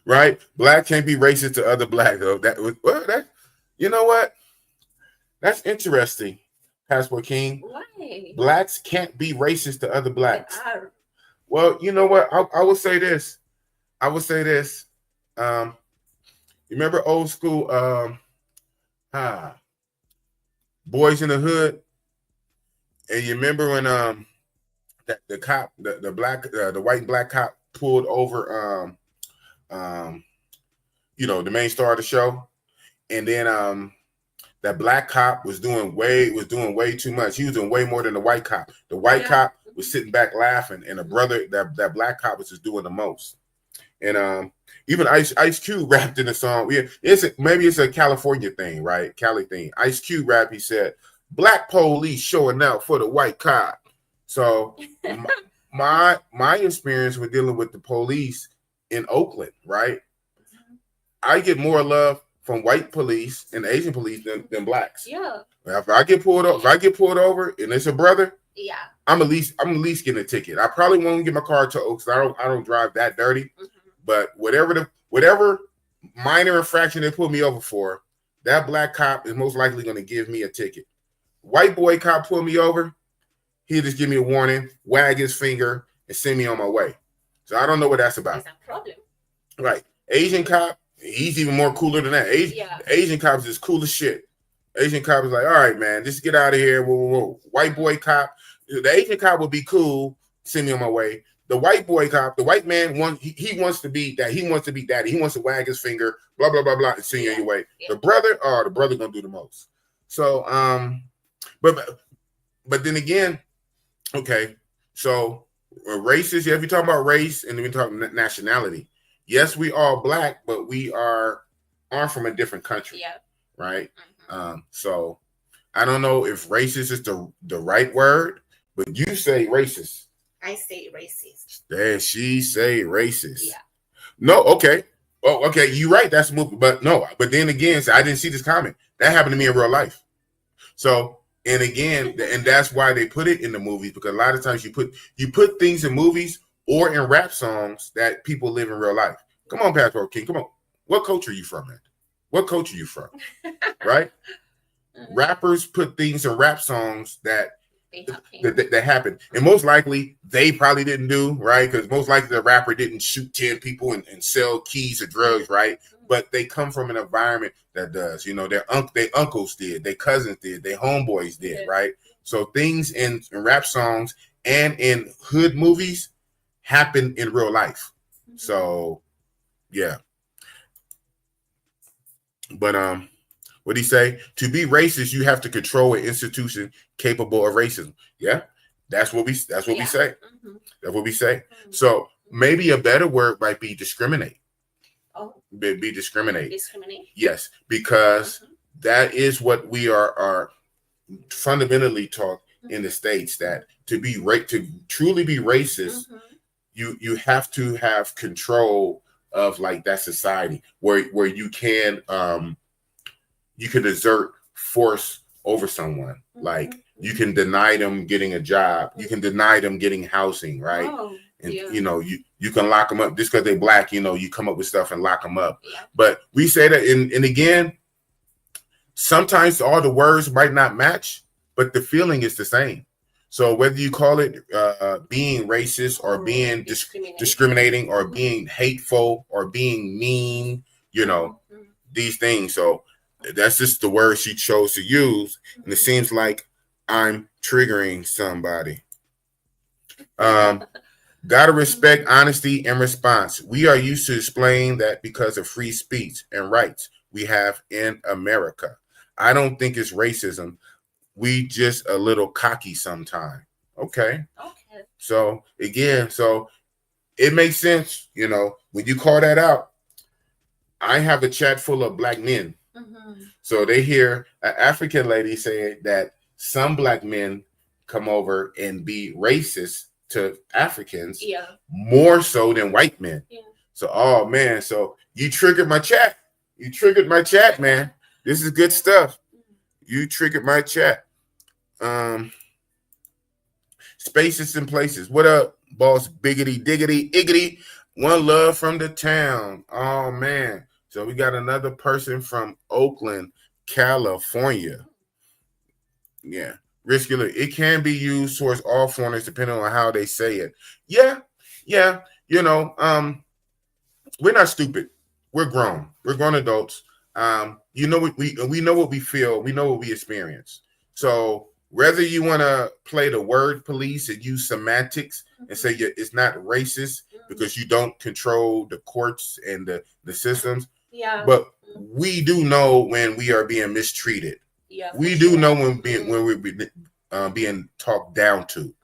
[SPEAKER 1] Right? Black can't be racist to other Black, though. You know what? That's interesting, Passport King.
[SPEAKER 2] Why?
[SPEAKER 1] Blacks can't be racist to other Blacks. Well, you know what? I will say this. You remember old school Boys in the Hood? And you remember when the cop, the white and black cop pulled over the main star of the show, and then that black cop was doing way too much. He was doing way more than the white cop. The white cop was sitting back laughing, and that black cop was just doing the most. And even Ice Cube rapped in the song. Maybe it's a California thing, right? Cali thing. Ice Cube rap. He said, "Black police showing out for the white cop." So my experience with dealing with the police in Oakland, right? I get more love from white police and Asian police than blacks.
[SPEAKER 2] Yeah.
[SPEAKER 1] If I get pulled over, and it's a brother,
[SPEAKER 2] Yeah.
[SPEAKER 1] I'm at least getting a ticket. I probably won't get my car towed because I don't drive that dirty. But whatever minor infraction they put me over for, that black cop is most likely going to give me a ticket. White boy cop pull me over, he'll just give me a warning, wag his finger, and send me on my way. So I don't know what that's about.
[SPEAKER 2] There's a problem.
[SPEAKER 1] Right. Asian cop, he's even more cooler than that. Asian cops is cool as shit. Asian cop is like, all right, man, just get out of here. Whoa, whoa, whoa. White boy cop, the Asian cop would be cool, send me on my way. The white boy cop, the white man, he wants to be that. He wants to be daddy. He wants to wag his finger, blah, blah, blah, blah, and send you on your way. Yeah. The brother gonna do the most. So, but then again, okay, so racist, if you talk about race and then we talk nationality, yes, we all black, but we aren't from a different country, right? So I don't know if racist is the right word, but you say racist.
[SPEAKER 2] I say racist.
[SPEAKER 1] Then she say racist.
[SPEAKER 2] Yeah.
[SPEAKER 1] No, okay. Oh, okay, you're right. That's a movie, but no. But then again, so I didn't see this comment. That happened to me in real life. So, and again, and that's why they put it in the movies, because a lot of times you put things in movies or in rap songs that people live in real life. Come on, Passport King. Come on. What culture are you from, man? What culture are you from? Right? Rappers put things in rap songs that happen. And most likely they probably didn't do, right? Because most likely the rapper didn't shoot 10 people and sell keys or drugs, right? But they come from an environment that does. You know, their uncles did, their cousins did, their homeboys did, right? So things in rap songs and in hood movies happen in real life. So yeah. But what did he say? To be racist, you have to control an institution capable of racism. Yeah, that's what we say. That's what we say. So maybe a better word might be discriminate.
[SPEAKER 2] Oh,
[SPEAKER 1] be discriminate.
[SPEAKER 2] Discriminate.
[SPEAKER 1] Yes, because that is what we are fundamentally taught in the States, that to truly be racist, you have to have control of like that society where you can exert force over someone. Like you can deny them getting a job, you can deny them getting housing, right? And you know, you can lock them up just because they're black. You know, you come up with stuff and lock them up. But we say that, and again, sometimes all the words might not match, but the feeling is the same. So whether you call it being racist or being discriminating or being hateful or being mean, you know, these things. So that's just the word she chose to use. And it seems like I'm triggering somebody. Gotta respect honesty and response. We are used to displaying that because of free speech and rights we have in America. I don't think it's racism. We just a little cocky sometimes. Okay. So again, so it makes sense, you know, when you call that out. I have a chat full of black men. So they hear an African lady say that some black men come over and be racist to Africans more so than white men. So, oh man, so you triggered my chat. You triggered my chat, man. This is good stuff. You triggered my chat. Spaces and places. What up, boss? Biggity, diggity, iggity. One love from the town. Oh man. So we got another person from Oakland, California. Yeah. Riscular. It can be used towards all foreigners depending on how they say it. Yeah. You know, we're not stupid. We're grown. We're grown adults. You know what we know what we feel. We know what we experience. So whether you want to play the word police and use semantics and say it's not racist because you don't control the courts and the systems. Yeah. But we do know when we are being mistreated. Yeah. We do know when we're being talked down to.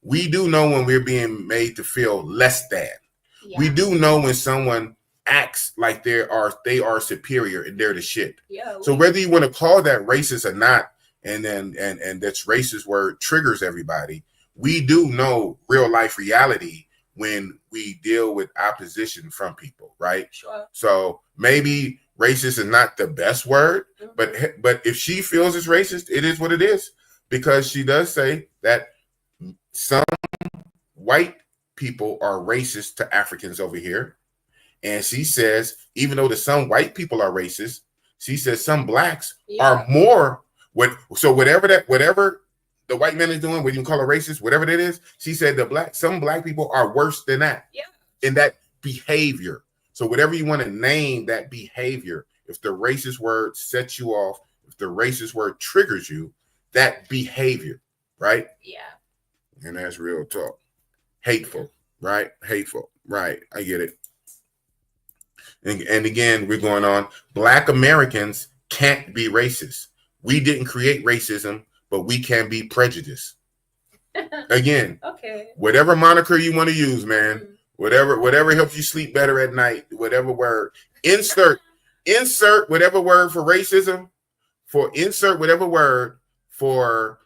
[SPEAKER 1] We do know when we're being made to feel less than. Yeah. We do know when someone acts like they are superior and they're the shit. Yeah. So whether you want to call that racist or not, and that's racist word triggers everybody. We do know real life reality when we deal with opposition from people, right?
[SPEAKER 2] Sure.
[SPEAKER 1] So maybe racist is not the best word, but if she feels it's racist, it is what it is, because she does say that some white people are racist to Africans over here. And she says, even though some white people are racist, she says some blacks are more so whatever the white man is doing, whether you call it racist, whatever that is, she said some black people are worse than that.
[SPEAKER 2] Yeah.
[SPEAKER 1] In that behavior. So whatever you want to name that behavior, if the racist word sets you off, if the racist word triggers you, that behavior, right?
[SPEAKER 2] Yeah.
[SPEAKER 1] And that's real talk. Hateful, right? Hateful, right? I get it. And again, we're going on. Black Americans can't be racist. We didn't create racism, but we can be prejudiced. Again,
[SPEAKER 2] okay.
[SPEAKER 1] Whatever moniker you want to use, man. Whatever helps you sleep better at night. Whatever word. Insert whatever word for racism. Insert whatever word for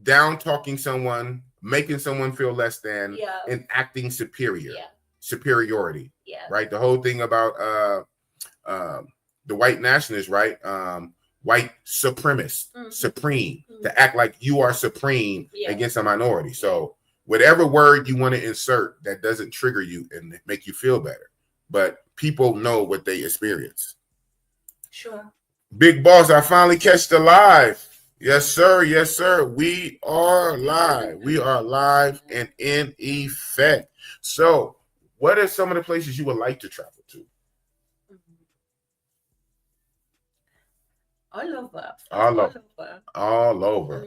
[SPEAKER 1] down talking someone, making someone feel less than, and acting superior.
[SPEAKER 2] Yeah.
[SPEAKER 1] Superiority.
[SPEAKER 2] Yeah.
[SPEAKER 1] Right. The whole thing about the white nationalists, right? White supremacist, supreme, to act like you are supreme against a minority. So whatever word you want to insert that doesn't trigger you and make you feel better, but people know what they experience.
[SPEAKER 2] Sure.
[SPEAKER 1] Big boss, I finally catch the live. Yes, sir. Yes, sir. We are live. We are live and in effect. So what are some of the places you would like to travel to?
[SPEAKER 2] All over.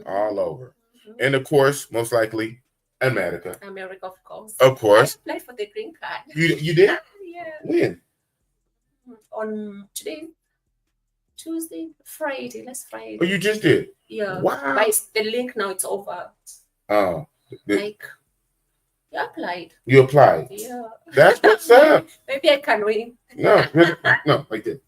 [SPEAKER 1] All over. And of course, most likely, America.
[SPEAKER 2] America, of course.
[SPEAKER 1] Of course.
[SPEAKER 2] I applied for the green card.
[SPEAKER 1] You did?
[SPEAKER 2] Yeah.
[SPEAKER 1] When?
[SPEAKER 2] On today, Tuesday, Friday. Last Friday.
[SPEAKER 1] Oh, you just did?
[SPEAKER 2] Yeah.
[SPEAKER 1] Wow.
[SPEAKER 2] But the link now, it's over.
[SPEAKER 1] Oh.
[SPEAKER 2] You applied.
[SPEAKER 1] You applied?
[SPEAKER 2] Yeah.
[SPEAKER 1] That's what's up.
[SPEAKER 2] Maybe I can win.
[SPEAKER 1] No, like that.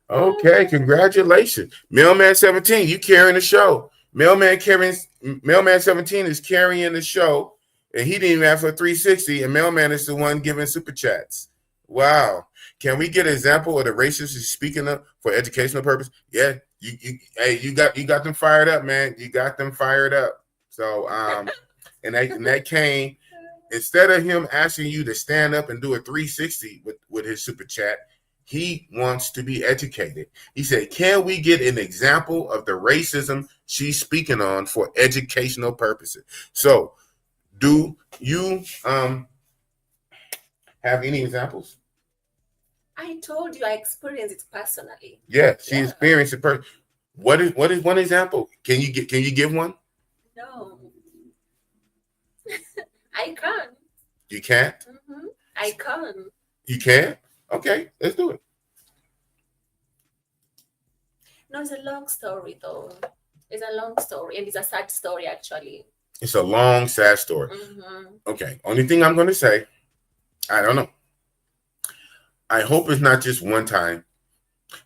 [SPEAKER 1] Okay, congratulations. Mailman 17, you carrying the show. Mailman 17 is carrying the show, and he didn't even have for 360, and Mailman is the one giving super chats. Wow. Can we get an example of the racists he's speaking of for educational purpose? Yeah, you got them fired up, man. You got them fired up. So and that came, instead of him asking you to stand up and do a 360 with his super chat, he wants to be educated. He said, can we get an example of the racism she's speaking on for educational purposes? So do you have any examples?
[SPEAKER 2] I told you I experienced it personally.
[SPEAKER 1] Yeah, she experienced it personally. What is one example? Can you give one?
[SPEAKER 2] No. I can't.
[SPEAKER 1] You can't?
[SPEAKER 2] I can't.
[SPEAKER 1] You can't? Okay, let's do it.
[SPEAKER 2] No, it's a long story, though. It's a long story, and it's a sad story, actually.
[SPEAKER 1] It's a long, sad story. Okay, only thing I'm going to say, I don't know. I hope it's not just one time.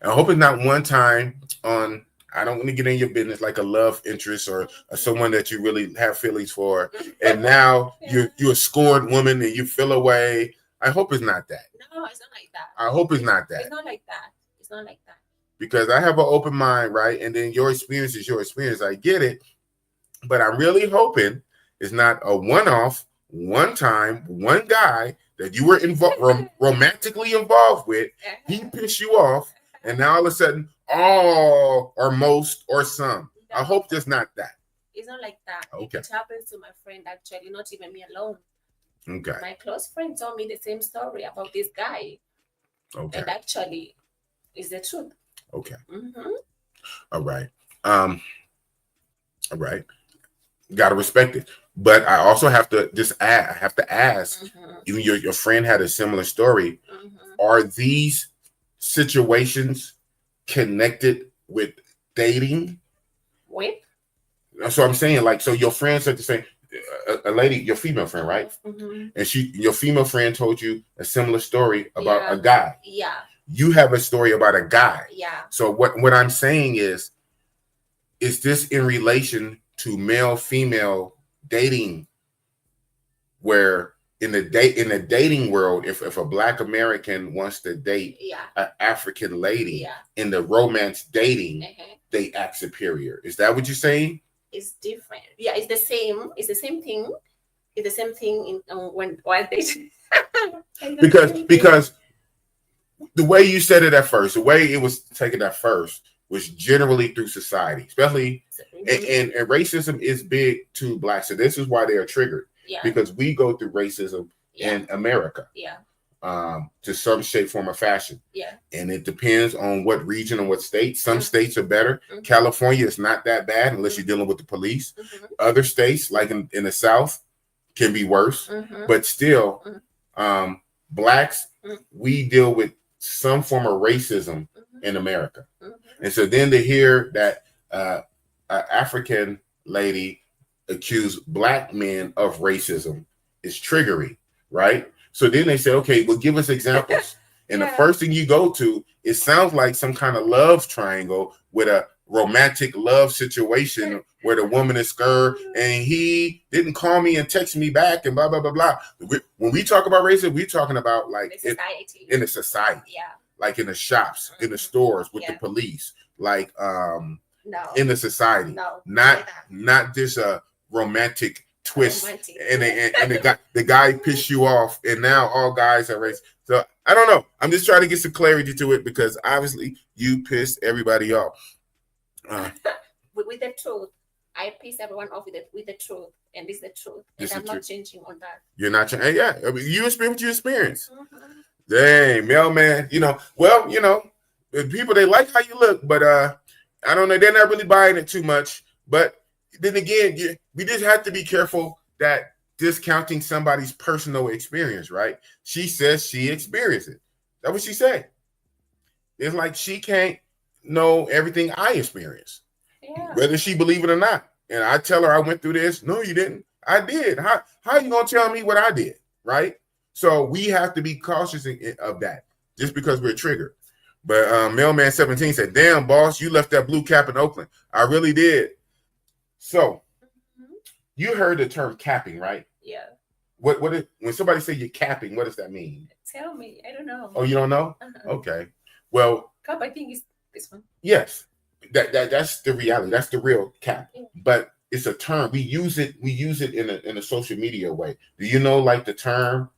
[SPEAKER 1] I hope it's not one time on, I don't want to get in your business, like a love interest or someone that you really have feelings for, and now you're a scorned woman and you feel away. I hope it's not that.
[SPEAKER 2] No, it's not like that.
[SPEAKER 1] I hope it's not that.
[SPEAKER 2] It's not like that. It's not like that.
[SPEAKER 1] Because I have an open mind, right? And then your experience is your experience. I get it. But I'm really hoping it's not a one-off, one time, one guy that you were romantically involved with. He pissed you off. And now all of a sudden, all or most or some. I hope it's not that.
[SPEAKER 2] It's not like that.
[SPEAKER 1] Okay.
[SPEAKER 2] It happens to my friend, actually, not even me alone.
[SPEAKER 1] Okay.
[SPEAKER 2] My close friend told me the same story about this guy.
[SPEAKER 1] Okay.
[SPEAKER 2] And actually, it's the truth.
[SPEAKER 1] Okay. All right. All right. Gotta respect it. But I also have to ask, even your friend had a similar story. Are these situations connected with dating?
[SPEAKER 2] With?
[SPEAKER 1] So I'm saying, like, so your friend said the same. A lady, your female friend, right? And your female friend told you a similar story about a guy.
[SPEAKER 2] Yeah.
[SPEAKER 1] You have a story about a guy.
[SPEAKER 2] Yeah.
[SPEAKER 1] So what I'm saying is this in relation to male-female dating where in the dating world, if a Black American wants to date an African lady in the romance dating, they act superior. Is that what you're saying?
[SPEAKER 2] It's different. Yeah, it's the same. It's the same thing. It's the same thing in while dating.
[SPEAKER 1] because the way you said it at first, the way it was taken at first was generally through society, especially and racism is big to Blacks. So this is why they are triggered. Because we go through racism in America. To some shape, form, or fashion. And it depends on what region and what state. Some states are better. California is not that bad unless you're dealing with the police. Other states, like in the South, can be worse. But still, Blacks, we deal with some form of racism in America. And so then to hear that an African lady accuse Black men of racism is triggering, right? So then they say, okay, well, give us examples. And the first thing you go to, it sounds like some kind of love triangle with a romantic love situation where the woman is scared and he didn't call me and text me back and blah, blah, blah, blah. When we talk about racism, we're talking about like in the society, like in the shops, in the stores with the police, like in the society, not just a romantic twist and the guy pissed you off and now all guys are racist. So I don't know. I'm just trying to get some clarity to it because obviously you pissed everybody off.
[SPEAKER 2] With the truth, I piss everyone off with the truth, and this is the truth, and I'm not changing on that. You're not changing.
[SPEAKER 1] Yeah, I mean, you experience what you experience. Dang, mailman. People, they like how you look, but I don't know. They're not really buying it too much. But then again, we just have to be careful that discounting somebody's personal experience, right? She says she experienced it. That's what she said. It's like she can't know everything I experienced, whether she believe it or not. And I tell her I went through this. No, you didn't. I did. How are you gonna tell me what I did, right? So we have to be cautious of that, just because we're triggered. But Mailman 17 said, "Damn, boss, you left that blue cap in Oakland." I really did. So you heard the term capping, right?
[SPEAKER 2] Yeah.
[SPEAKER 1] When somebody say you're capping, what does that mean?
[SPEAKER 2] Tell me. I don't know.
[SPEAKER 1] Oh, you don't know? Okay. Well,
[SPEAKER 2] cap, I think, is this one.
[SPEAKER 1] Yes. That's the reality. That's the real cap. But it's a term. We use it in a social media way. Do you know like the term?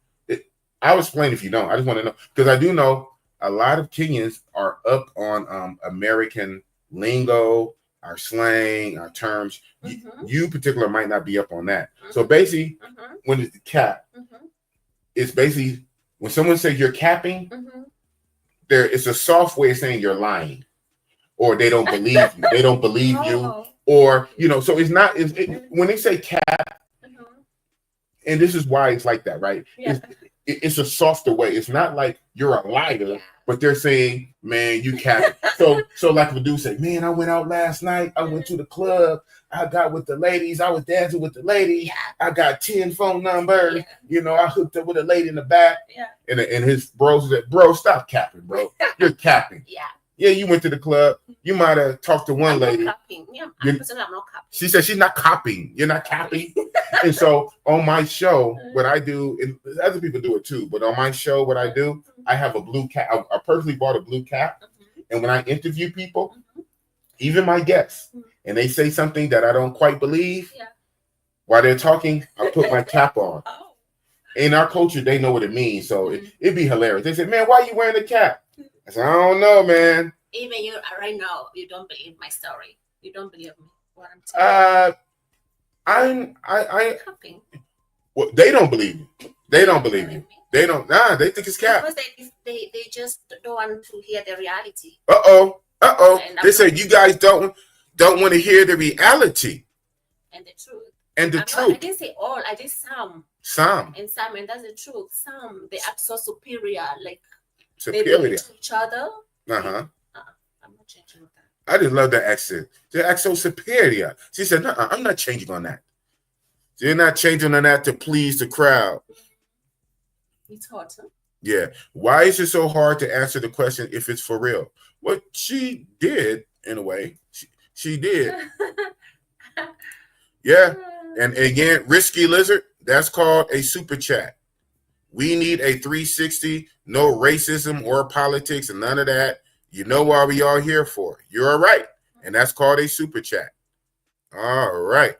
[SPEAKER 1] I'll explain if you don't. I just want to know because I do know a lot of Kenyans are up on American lingo, our slang, our terms. You particular might not be up on that. So basically, when it's the cap, it's basically when someone says you're capping, it's a soft way of saying you're lying, or they don't believe you. They don't believe you, or So it's not. When they say cap, and this is why it's like that, right? It's a softer way. It's not like you're a liar, but they're saying, "Man, you cap." So like the dude say, "Man, I went out last night. I went to the club. I got with the ladies. I was dancing with the ladies. I got 10 phone numbers. I hooked up with a lady in the back." And his bros said, "Bro, stop capping, bro. You're capping." Yeah, you went to the club. You might have talked to one lady.
[SPEAKER 2] I'm not capping.
[SPEAKER 1] She said she's not copying. You're not capping. And so on my show, what I do, and other people do it too, but on my show, what I do, I have a blue cap. I personally bought a blue cap. And when I interview people, even my guests, and they say something that I don't quite believe, while they're talking, I put my cap on. In our culture, they know what it means. So it'd be hilarious. They say, "Man, why are you wearing a cap?" I said, "I don't know, man."
[SPEAKER 2] Even you right now, you don't believe my story. You don't believe me. What I'm telling you.
[SPEAKER 1] I well, they don't believe you. They don't believe you. They don't. They think it's cap.
[SPEAKER 2] Because they just don't want to hear the reality.
[SPEAKER 1] They say you guys don't want to hear the reality
[SPEAKER 2] and the truth.
[SPEAKER 1] And the truth.
[SPEAKER 2] I didn't say all. I did some. And that's the truth. Some they act so superior, like they believe to each other. I'm not changing with that.
[SPEAKER 1] I just love that accent. They act so superior. She said, "No, I'm not changing on that." You're not changing on that to please the crowd.
[SPEAKER 2] It's hard, huh?
[SPEAKER 1] Yeah. Why is it so hard to answer the question if it's for real? Well, she did, in a way. She did. Yeah. And again, Risky Lizard, That's called a super chat. We need a 360, no racism or politics and none of that. You know what we all here for. You're right. And that's called a super chat. All right.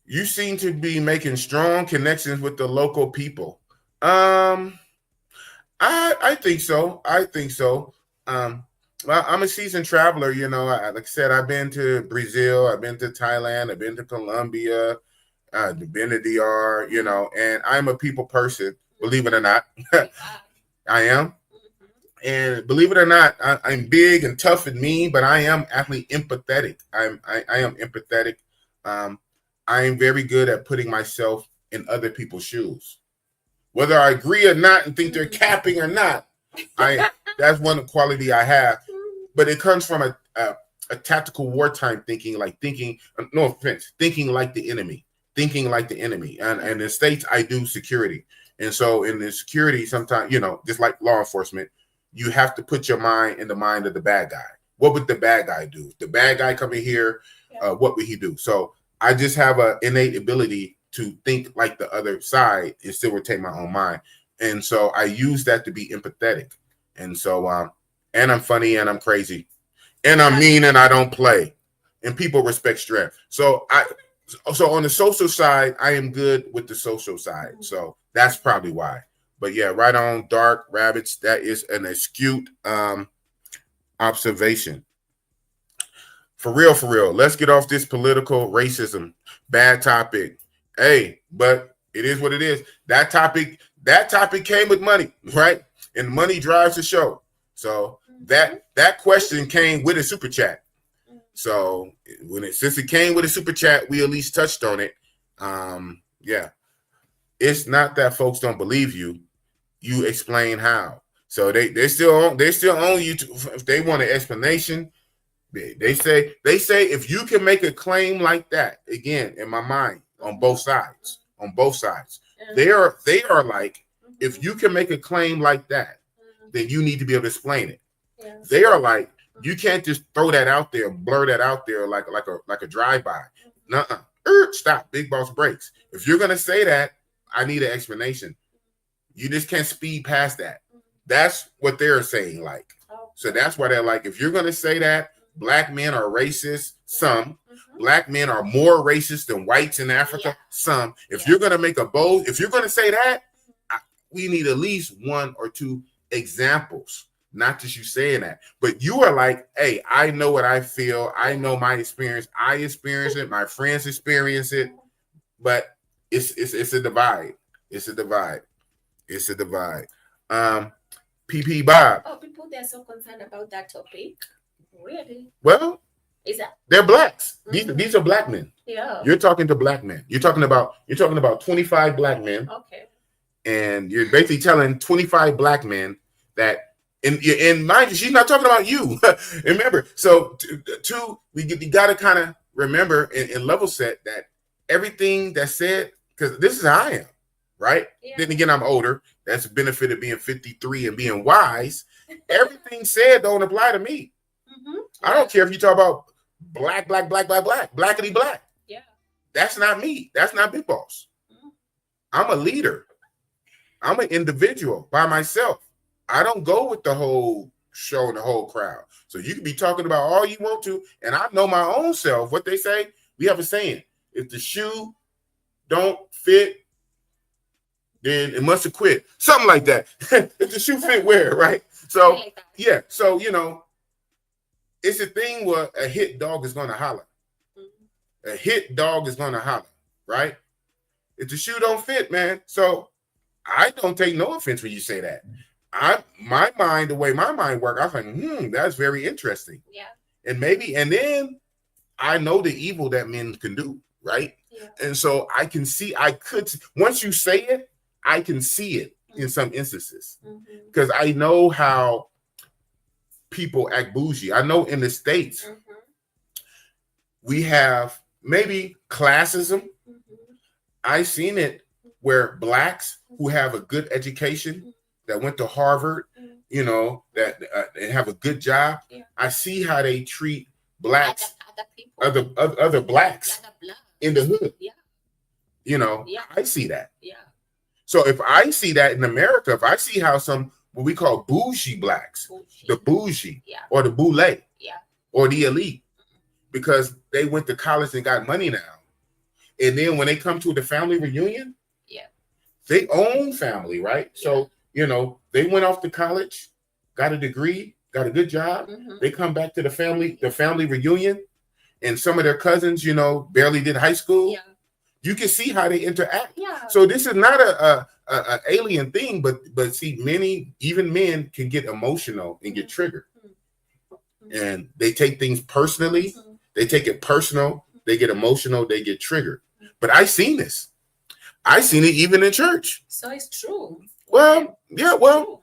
[SPEAKER 1] You seem to be making strong connections with the local people. I think so. I think so. Well, I'm a seasoned traveler. You know, like I said, I've been to Brazil, I've been to Thailand, I've been to Colombia, been to DR. You know, and I'm a people person. Believe it or not, I am. And believe it or not, I'm big and tough and mean, but I am actually empathetic. I am empathetic. Um, I am very good at putting myself in other people's shoes. Whether I agree or not and think they're capping or not, that's one quality I have. But it comes from a tactical wartime thinking, like thinking, no offense, thinking like the enemy. Thinking like the enemy. And in the States, I do security. And so in the security, sometimes, you know, just like law enforcement, you have to put your mind in the mind of the bad guy. What would the bad guy do? If the bad guy come in here, what would he do? So I just have an innate ability to think like the other side and still retain my own mind. And so I use that to be empathetic. And so, and I'm funny and I'm crazy and I'm mean and I don't play and people respect strength. So on the social side, I am good with the social side. So that's probably why. But yeah, right on, Dark Rabbits. That is an astute observation. For real. Let's get off this political racism. Bad topic. Hey, but it is what it is. That topic came with money, right? And money drives the show. So that question came with a super chat. So since it came with a super chat, we at least touched on it. Yeah. It's not that folks don't believe you. You explain how. So they still own you if they want an explanation. They say if you can make a claim like that, again, in my mind, on both sides, they are like, if you can make a claim like that, then you need to be able to explain it. Yes. They are like, you can't just throw that out there, blur that out there like a drive-by. Nuh-uh. Stop. Big boss breaks. If you're gonna say that, I need an explanation. You just can't speed past that. That's what they're saying. Like, so that's why they're like, if you're gonna say that black men are racist, some black men are more racist than whites in Africa, some. If you're gonna make if you're gonna say that, we need at least one or two examples. Not just you saying that, but you are like, hey, I know what I feel. I know my experience. I experience it. My friends experience it. But it's a divide. It's a divide. PP Bob.
[SPEAKER 2] Oh, people, they're so concerned about that topic. Really?
[SPEAKER 1] Well, they're blacks. These are black men.
[SPEAKER 2] Yeah.
[SPEAKER 1] You're talking to black men. You're talking about 25 black men.
[SPEAKER 2] Okay.
[SPEAKER 1] And you're basically telling 25 black men that. In mind you, she's not talking about you. Remember, so you got to kind of remember and level set that everything that's said, because this is how I am, right? Yeah. Then again, I'm older. That's the benefit of being 53 and being wise. Everything said don't apply to me. I don't care if you talk about blackity black.
[SPEAKER 2] Yeah,
[SPEAKER 1] that's not me. That's not Big Boss. I'm a leader. I'm an individual by myself. I don't go with the whole show and the whole crowd. So you can be talking about all you want to, and I know my own self. What they say, we have a saying: if the shoe don't fit, then it must have quit. Something like that. If the shoe fit, wear it, right? So yeah. So it's a thing where a hit dog is gonna holler. A hit dog is gonna holler, right? If the shoe don't fit, man. So I don't take no offense when you say that. The way my mind works, I was like, that's very interesting.
[SPEAKER 2] Yeah.
[SPEAKER 1] And then I know the evil that men can do, right? Yeah. And so once you say it, I can see it in some instances. Because I know how people act bougie. I know in the States, we have maybe classism. I've seen it where blacks who have a good education, that went to Harvard, that have a good job. Yeah. I see how they treat blacks, other blacks in the hood.
[SPEAKER 2] Yeah.
[SPEAKER 1] You know,
[SPEAKER 2] Yeah.
[SPEAKER 1] I see that.
[SPEAKER 2] Yeah.
[SPEAKER 1] So if I see that in America, if I see how some what we call bougie blacks, the bougie
[SPEAKER 2] Yeah.
[SPEAKER 1] or the boule
[SPEAKER 2] Yeah.
[SPEAKER 1] or the elite, because they went to college and got money now, and then when they come to the family reunion,
[SPEAKER 2] yeah,
[SPEAKER 1] they own family, right?
[SPEAKER 2] Yeah.
[SPEAKER 1] So you know they went off to college, got a degree, got a good job.
[SPEAKER 2] Mm-hmm.
[SPEAKER 1] They come back to the family reunion, and some of their cousins, you know, barely did high school.
[SPEAKER 2] Yeah.
[SPEAKER 1] You can see how they interact.
[SPEAKER 2] Yeah.
[SPEAKER 1] So this is not a alien thing, but see, many even men can get emotional and get triggered, and they take things personally. They take it personal. They get emotional. They get triggered. But I seen this. I seen it even in church.
[SPEAKER 2] So it's true.
[SPEAKER 1] Well, yeah, well,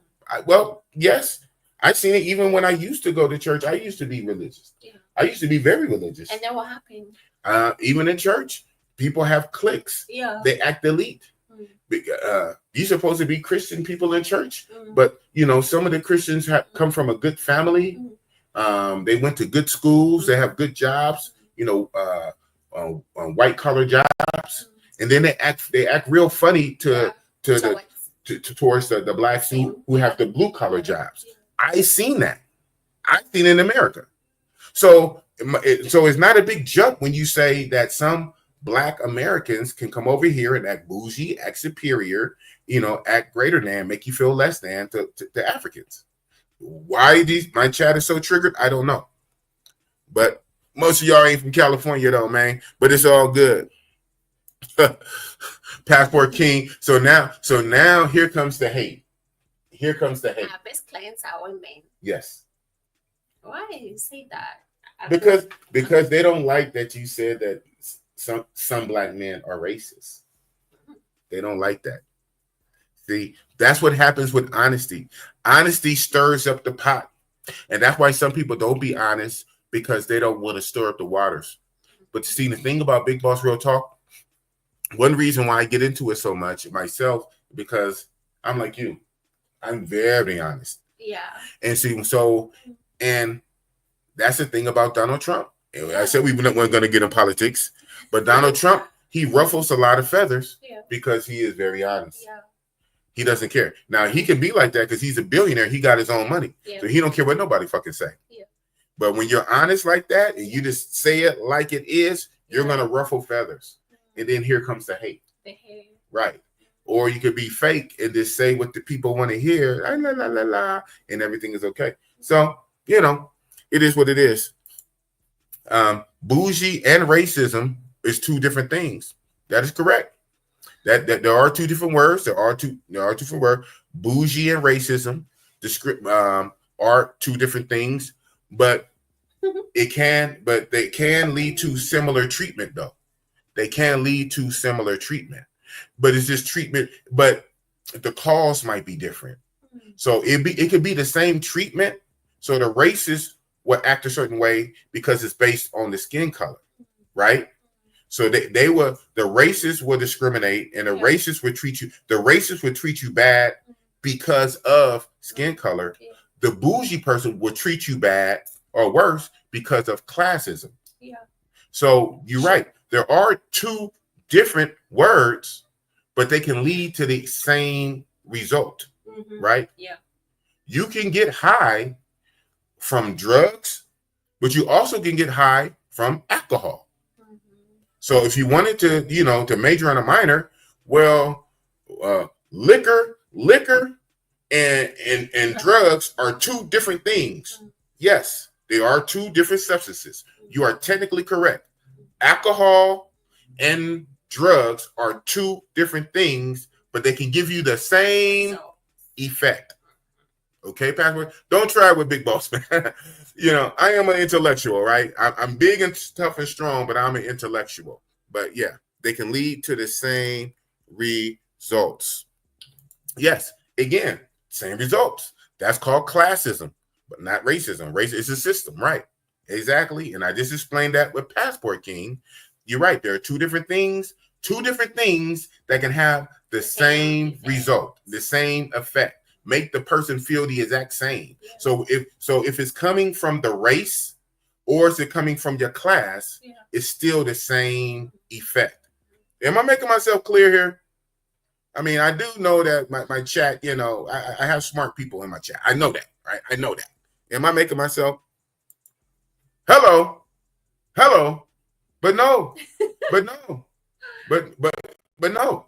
[SPEAKER 1] yes. I seen it even when I used to go to church. I used to be religious.
[SPEAKER 2] Yeah.
[SPEAKER 1] I used to be very religious.
[SPEAKER 2] And then what happened?
[SPEAKER 1] Even in church, people have cliques.
[SPEAKER 2] Yeah.
[SPEAKER 1] They act elite. You're supposed to be Christian people in church,
[SPEAKER 2] Mm.
[SPEAKER 1] but you know some of the Christians have come from a good family. They went to good schools. They have good jobs. You know, white collar jobs, and then they act real funny towards the blacks who have the blue collar jobs. I seen that. I seen it in America. So it's not a big jump when you say that some Black Americans can come over here and act bougie, act superior, you know, act greater than, make you feel less than to Africans. Why my chat is so triggered, I don't know. But most of y'all ain't from California though, man. But it's all good. Passport King. So now here comes the hate. Here comes the hate.
[SPEAKER 2] Our best clients are women.
[SPEAKER 1] Yes.
[SPEAKER 2] Why do you say that?
[SPEAKER 1] Because they don't like that you said that some Black men are racist. They don't like that. See, that's what happens with honesty. Honesty stirs up the pot. And that's why some people don't be honest, because they don't want to stir up the waters. But see, the thing about Big Boss Real Talk, one reason why I get into it so much myself, because I'm like you. I'm very honest.
[SPEAKER 2] Yeah.
[SPEAKER 1] And see, and that's the thing about Donald Trump. I said we weren't going to get in politics, but Donald Trump, he ruffles a lot of feathers because he is very honest.
[SPEAKER 2] Yeah.
[SPEAKER 1] He doesn't care. Now, he can be like that because he's a billionaire. He got his own money.
[SPEAKER 2] Yeah.
[SPEAKER 1] So he don't care what nobody fucking say.
[SPEAKER 2] Yeah.
[SPEAKER 1] But when you're honest like that and you just say it like it is, you're going to ruffle feathers. And then here comes the hate.
[SPEAKER 2] The hate.
[SPEAKER 1] Right. Or you could be fake and just say what the people want to hear, la, la, la, la, and everything is okay. So, you know, it is what it is. Bougie and racism is two different things. That is correct. That there are two different words. There are two different words. Bougie and racism are two different things, but they can lead to similar treatment though. They can lead to similar treatment, but it's just treatment, but the cause might be different. So it could be the same treatment. So the racist will act a certain way because it's based on the skin color, right? So the racists will discriminate, and the racists would treat you bad because of skin color. The bougie person will treat you bad or worse because of classism.
[SPEAKER 2] Yeah.
[SPEAKER 1] So you're right. There are two different words, but they can lead to the same result, right?
[SPEAKER 2] Yeah.
[SPEAKER 1] You can get high from drugs, but you also can get high from alcohol. So if you wanted to, to major on a minor, well, liquor and drugs are two different things. Yes, they are two different substances. You are technically correct. Alcohol and drugs are two different things, but they can give you the same effect. Okay, Pastor? Don't try it with Big Boss, man. I am an intellectual, right? I'm big and tough and strong, but I'm an intellectual. But yeah, they can lead to the same results. Yes, again, same results. That's called classism, but not racism. Racism is a system, right? Exactly. And I just explained that with Passport King. You're right. There are two different things that can have the same result, the same effect. Make the person feel the exact same. Yeah. So if it's coming from the race or is it coming from your class, it's still the same effect. Am I making myself clear here? I mean, I do know that my chat, you know, I have smart people in my chat. I know that, right? I know that. Am I making myself? Hello, hello, but no, but no, but no,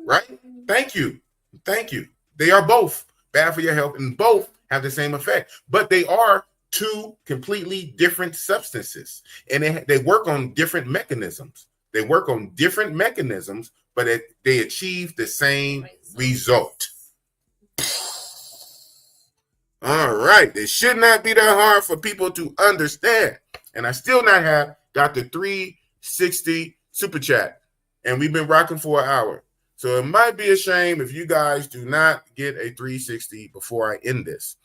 [SPEAKER 1] right? Thank you, thank you. They are both bad for your health, and both have the same effect, but they are two completely different substances, and they work on different mechanisms. They work on different mechanisms, but they achieve the same result. All right. It should not be that hard for people to understand. And I still not have got the 360 super chat. And we've been rocking for an hour. So it might be a shame if you guys do not get a 360 before I end this.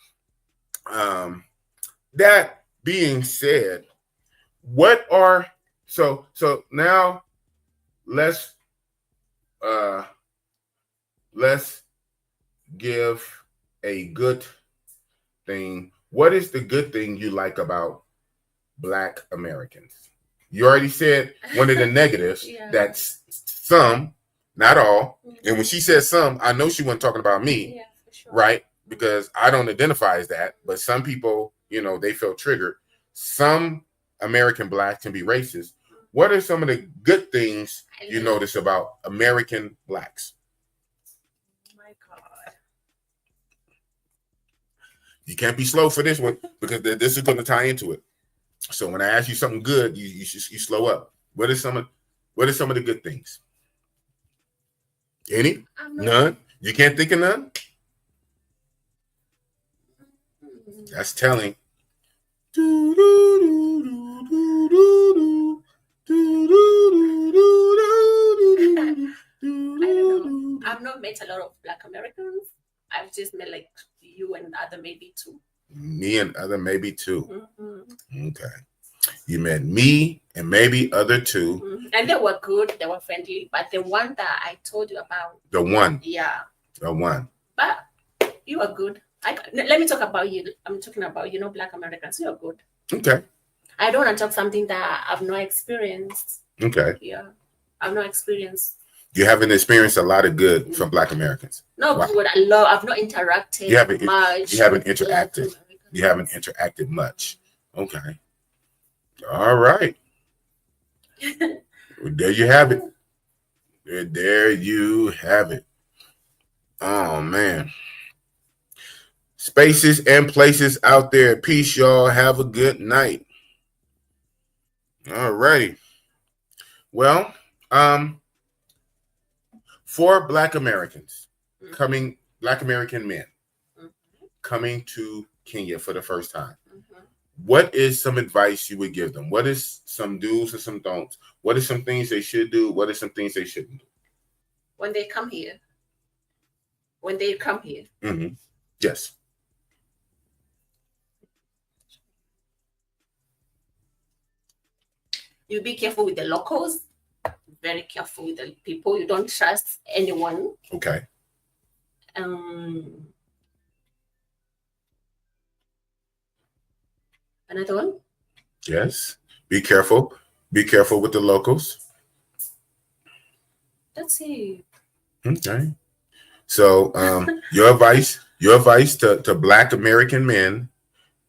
[SPEAKER 1] That being said, what are so now let's give a good thing. What is the good thing you like about Black Americans? You already said one of the negatives. That's some, not all. And when she said some, I know she wasn't talking about me, for sure. Right? Because I don't identify as that. But some people, you know, they feel triggered. Some American Blacks can be racist. What are some of the good things you notice about American Blacks? You can't be slow for this one because this is going to tie into it. So when I ask you something good, you slow up. What are some of the good things? Any? None? You can't think of none? That's telling.
[SPEAKER 2] I've not met a lot of Black Americans. I've just met like you and other maybe two.
[SPEAKER 1] Me and other maybe two. Mm-hmm. Okay. You met me and maybe other two.
[SPEAKER 2] Mm-hmm. And they were good. They were friendly. But the one that I told you about.
[SPEAKER 1] The one.
[SPEAKER 2] Yeah.
[SPEAKER 1] The one.
[SPEAKER 2] But you are good. Let me talk about you. I'm talking about, Black Americans. You're good.
[SPEAKER 1] Okay.
[SPEAKER 2] I don't want to talk something that I've not experienced.
[SPEAKER 1] Okay.
[SPEAKER 2] Yeah. I've not experienced.
[SPEAKER 1] You haven't experienced a lot of good from Black Americans.
[SPEAKER 2] No, wow. Good. I've not interacted much.
[SPEAKER 1] You haven't interacted. You haven't interacted much. Okay. All right. Well, there you have it. There you have it. Oh, man. Spaces and places out there. Peace, y'all. Have a good night. All righty. Well, for Black Americans Black American men coming to Kenya for the first time, what is some advice you would give them? What is some do's and some don'ts? What are some things they should do? What are some things they shouldn't do?
[SPEAKER 2] When they come here.
[SPEAKER 1] Mm-hmm. Yes.
[SPEAKER 2] You be careful with the locals. Very careful with the people. You don't trust anyone.
[SPEAKER 1] Okay.
[SPEAKER 2] Another one?
[SPEAKER 1] Yes. Be careful. Be careful with the locals.
[SPEAKER 2] That's it.
[SPEAKER 1] Okay. So your advice to Black American men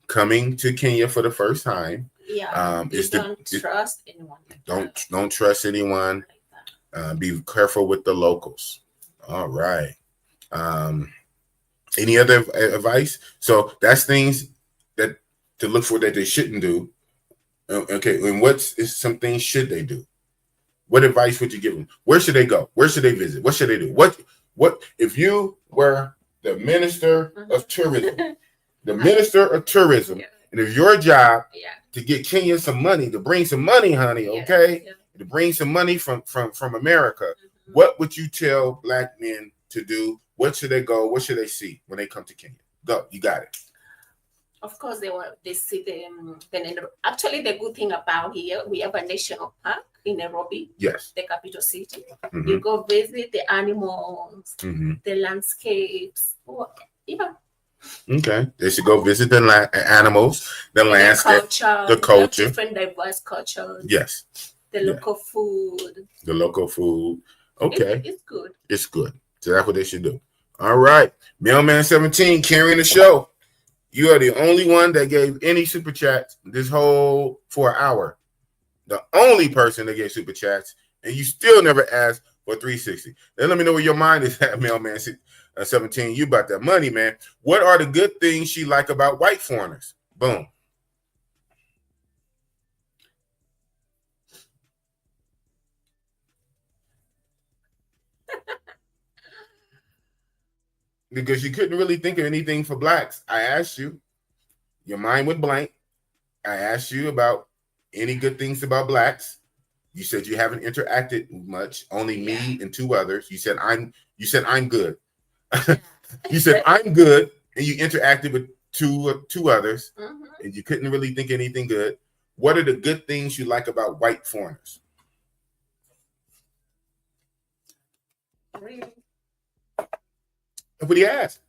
[SPEAKER 1] coming to Kenya for the first time.
[SPEAKER 2] Yeah. Don't trust anyone.
[SPEAKER 1] Don't trust anyone. Be careful with the locals. All right. Any other advice? So that's things that to look for that they shouldn't do. Okay. And is some things should they do? What advice would you give them? Where should they go? Where should they visit? What should they do? What if you were the minister of tourism? The minister of tourism, and it's your job to get Kenya some money, to bring some money, honey, okay? Yeah. To bring some money from America. Mm-hmm. What would you tell Black men to do? What should they go? What should they see when they come to Kenya? Go, you got it.
[SPEAKER 2] Of course, they see actually the good thing about here, we have a national park in Nairobi.
[SPEAKER 1] Yes.
[SPEAKER 2] The capital city. Mm-hmm. You go visit the animals, the landscapes.
[SPEAKER 1] Okay. They should go visit the animals, the landscape, the culture.
[SPEAKER 2] Different diverse cultures.
[SPEAKER 1] Yes.
[SPEAKER 2] The local food.
[SPEAKER 1] The local food. Okay.
[SPEAKER 2] It's good.
[SPEAKER 1] It's good. So that's what they should do. All right. Mailman 17 carrying the show. You are the only one that gave any super chats this whole for an hour. The only person that gave super chats, and you still never asked for 360. Then let me know where your mind is at, Mailman 17. You about that money, man. What are the good things she like about white foreigners? Boom. Because you couldn't really think of anything for blacks. I asked you. Your mind went blank. I asked you about any good things about blacks. You said you haven't interacted much. Only me and two others. You said I'm good. You said I'm good, and you interacted with two others, and you couldn't really think anything good. What are the good things you like about white foreigners?
[SPEAKER 2] Really?
[SPEAKER 1] What he asked,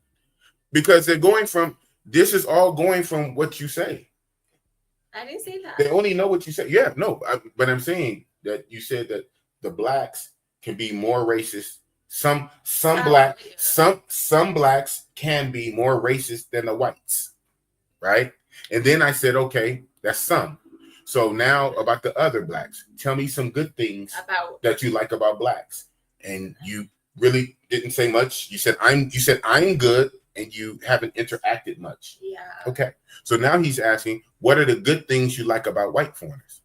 [SPEAKER 1] because they're going from. This is all going from what you say.
[SPEAKER 2] I didn't say that.
[SPEAKER 1] They only know what you say. Yeah, no, but I'm saying that you said that the blacks can be more racist. Some blacks can be more racist than the whites, right? And then I said, okay, that's some. So now about the other blacks, tell me some good things that you like about blacks. And you really didn't say much. You said I'm good. And you haven't interacted much.
[SPEAKER 2] Yeah.
[SPEAKER 1] Okay. So now he's asking, what are the good things you like about white foreigners?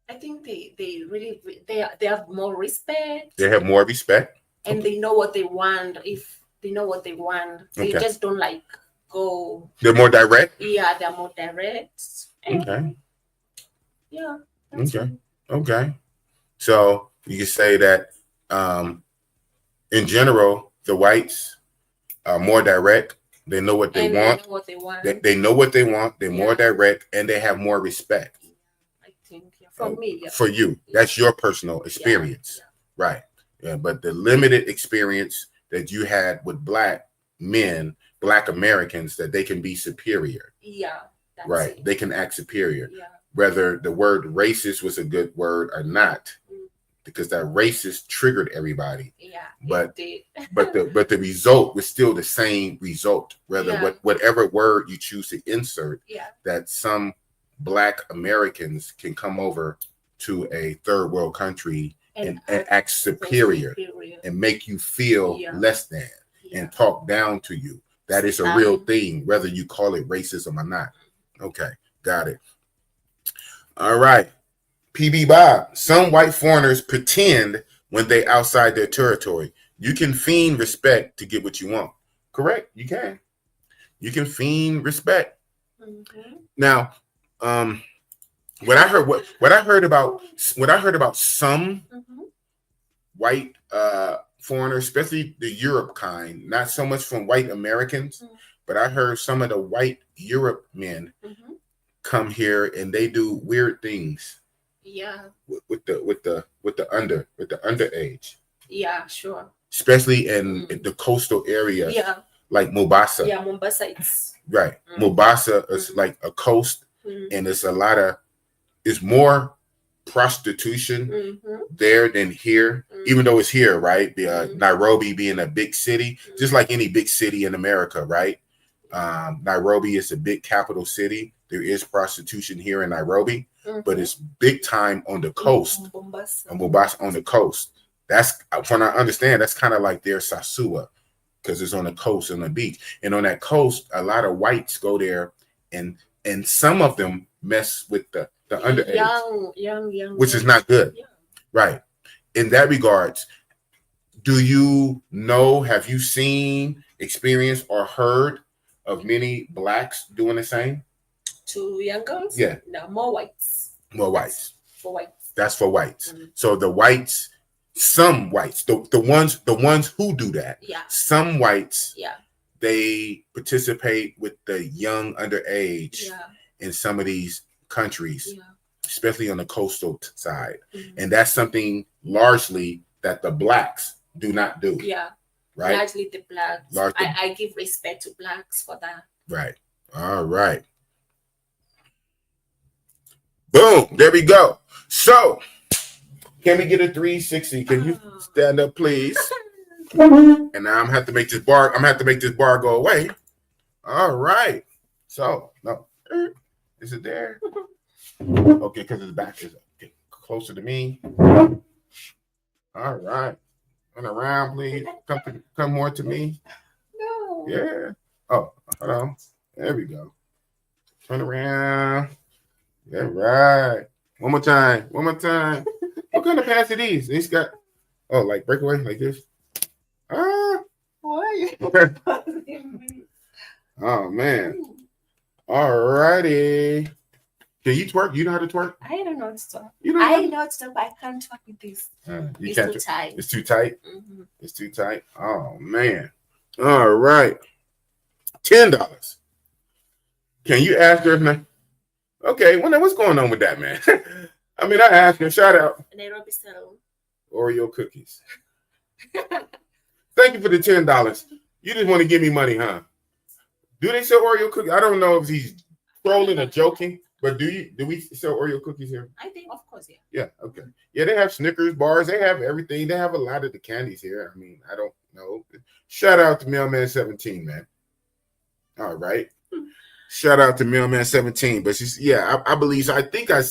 [SPEAKER 2] I think they have more respect.
[SPEAKER 1] They have more respect.
[SPEAKER 2] And they know what they want. If they know what they want, they just don't like go.
[SPEAKER 1] They're more direct?
[SPEAKER 2] Yeah, they're more direct.
[SPEAKER 1] Okay.
[SPEAKER 2] Yeah.
[SPEAKER 1] Okay. So you can say that in general, the whites are more direct. They know what they want.
[SPEAKER 2] They know what they want.
[SPEAKER 1] They know what they want. They're more direct, and they have more respect.
[SPEAKER 2] I think for me. Yeah.
[SPEAKER 1] For you, that's your personal experience, right? Yeah, but the limited experience that you had with black men, black Americans, that they can be superior.
[SPEAKER 2] Yeah.
[SPEAKER 1] Right. They can act superior.
[SPEAKER 2] Yeah.
[SPEAKER 1] Whether the word racist was a good word or not. Because that racist triggered everybody.
[SPEAKER 2] Yeah,
[SPEAKER 1] but
[SPEAKER 2] it did.
[SPEAKER 1] but the result was still the same result. Whatever word you choose to insert, that some black Americans can come over to a third world country and act superior and make you feel less than and talk down to you. That is a real thing, whether you call it racism or not. Okay, got it. All right. PB Bob, some white foreigners pretend when they outside their territory. You can feign respect to get what you want. Correct? You can. You can feign respect. Mm-hmm. Now, what I heard about some white foreigners, especially the Europe kind, not so much from white Americans, but I heard some of the white Europe men come here and they do weird things.
[SPEAKER 2] Yeah.
[SPEAKER 1] With the underage.
[SPEAKER 2] Yeah, sure.
[SPEAKER 1] Especially in the coastal area.
[SPEAKER 2] Yeah.
[SPEAKER 1] Like Mombasa.
[SPEAKER 2] Yeah, Mombasa it's
[SPEAKER 1] right. Mombasa is like a coast and it's more prostitution there than here, even though it's here, right? Nairobi being a big city, just like any big city in America, right? Nairobi is a big capital city. There is prostitution here in Nairobi, but it's big time on the coast. Mombasa on the coast. That's from I understand. That's kind of like their Sasua, because it's on the coast on the beach, and on that coast, a lot of whites go there, and some of them mess with the underage, young, which is not good, right? In that regards, do you know? Have you seen, experienced, or heard of many blacks doing the same?
[SPEAKER 2] To young girls?
[SPEAKER 1] Yeah.
[SPEAKER 2] No, more whites.
[SPEAKER 1] More whites.
[SPEAKER 2] For whites.
[SPEAKER 1] That's for whites. So the whites, some whites, the ones who do that.
[SPEAKER 2] Yeah.
[SPEAKER 1] Some whites.
[SPEAKER 2] Yeah.
[SPEAKER 1] They participate with the young underage in some of these countries, especially on the coastal side. And that's something largely that the blacks do not do.
[SPEAKER 2] Yeah.
[SPEAKER 1] Right.
[SPEAKER 2] Largely the blacks. I give respect to blacks for that.
[SPEAKER 1] Right. All right. Boom. There we go. So, can we get a 360? Can you stand up, please? And now I'm gonna have to make this bar. I'm gonna have to make this bar go away. All right. So, no, is it there? Okay, because his back is closer to me. All right. Turn around, please. Come more to me.
[SPEAKER 2] No.
[SPEAKER 1] Yeah. Oh, hold on. There we go. Turn around. All right. One more time. One more time. What kind of pants are these? These got like breakaway like this.
[SPEAKER 2] Why?
[SPEAKER 1] Oh man. All righty. Can you twerk? You know how to twerk?
[SPEAKER 2] I don't know how to twerk.
[SPEAKER 1] You know
[SPEAKER 2] I know how to twerk, but I can't twerk with this.
[SPEAKER 1] It's
[SPEAKER 2] too tight.
[SPEAKER 1] It's too tight.
[SPEAKER 2] Mm-hmm.
[SPEAKER 1] It's too tight. Oh man. All right. $10. Can you ask her? Okay. Well, now what's going on with that, man? I mean, I asked her. Shout out.
[SPEAKER 2] Nairobi Cell.
[SPEAKER 1] Oreo cookies. Thank you for the $10. You just want to give me money, huh? Do they sell Oreo cookies? I don't know if he's trolling or joking, but do we sell Oreo cookies here?
[SPEAKER 2] I think, of course, yeah.
[SPEAKER 1] Yeah, okay. Yeah, they have Snickers bars. They have everything. They have a lot of the candies here. I mean, I don't know. Shout out to Mailman 17, man. All right. Shout out to Mailman 17. But she's, yeah, I believe so. I think I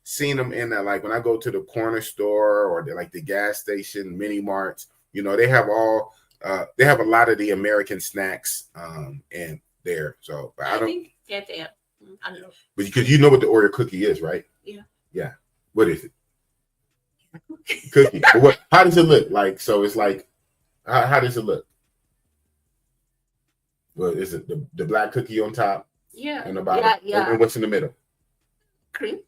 [SPEAKER 1] seen them in like when I go to the corner store or like the gas station, mini marts. You know, they have a lot of the American snacks in there. So but I
[SPEAKER 2] think yeah, they are. I don't know.
[SPEAKER 1] But because you know what the Oreo cookie is, right?
[SPEAKER 2] Yeah.
[SPEAKER 1] Yeah. What is it? Cookie. But how does it look? Like, so it's like, how does it look? Well, is it the black cookie on top?
[SPEAKER 2] Yeah.
[SPEAKER 1] And the bottom?
[SPEAKER 2] Yeah.
[SPEAKER 1] And what's in the middle?
[SPEAKER 2] Cream.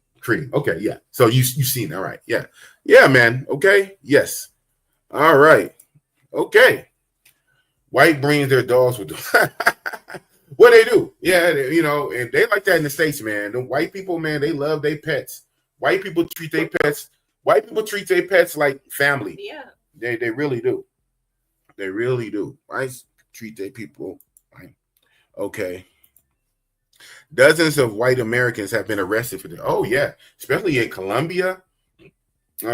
[SPEAKER 1] Okay, yeah. So you've seen, all right. Yeah. Yeah, man. Okay. Yes. All right. Okay. White brings their dogs with them. What they do? Yeah, and they like that in the States, man. The white people, man, they love their pets. White people treat their pets. White people treat their pets like family.
[SPEAKER 2] Yeah.
[SPEAKER 1] They really do. They really do. Whites treat their people. Right? Okay. Dozens of white Americans have been arrested for this. Oh yeah, especially in Colombia. They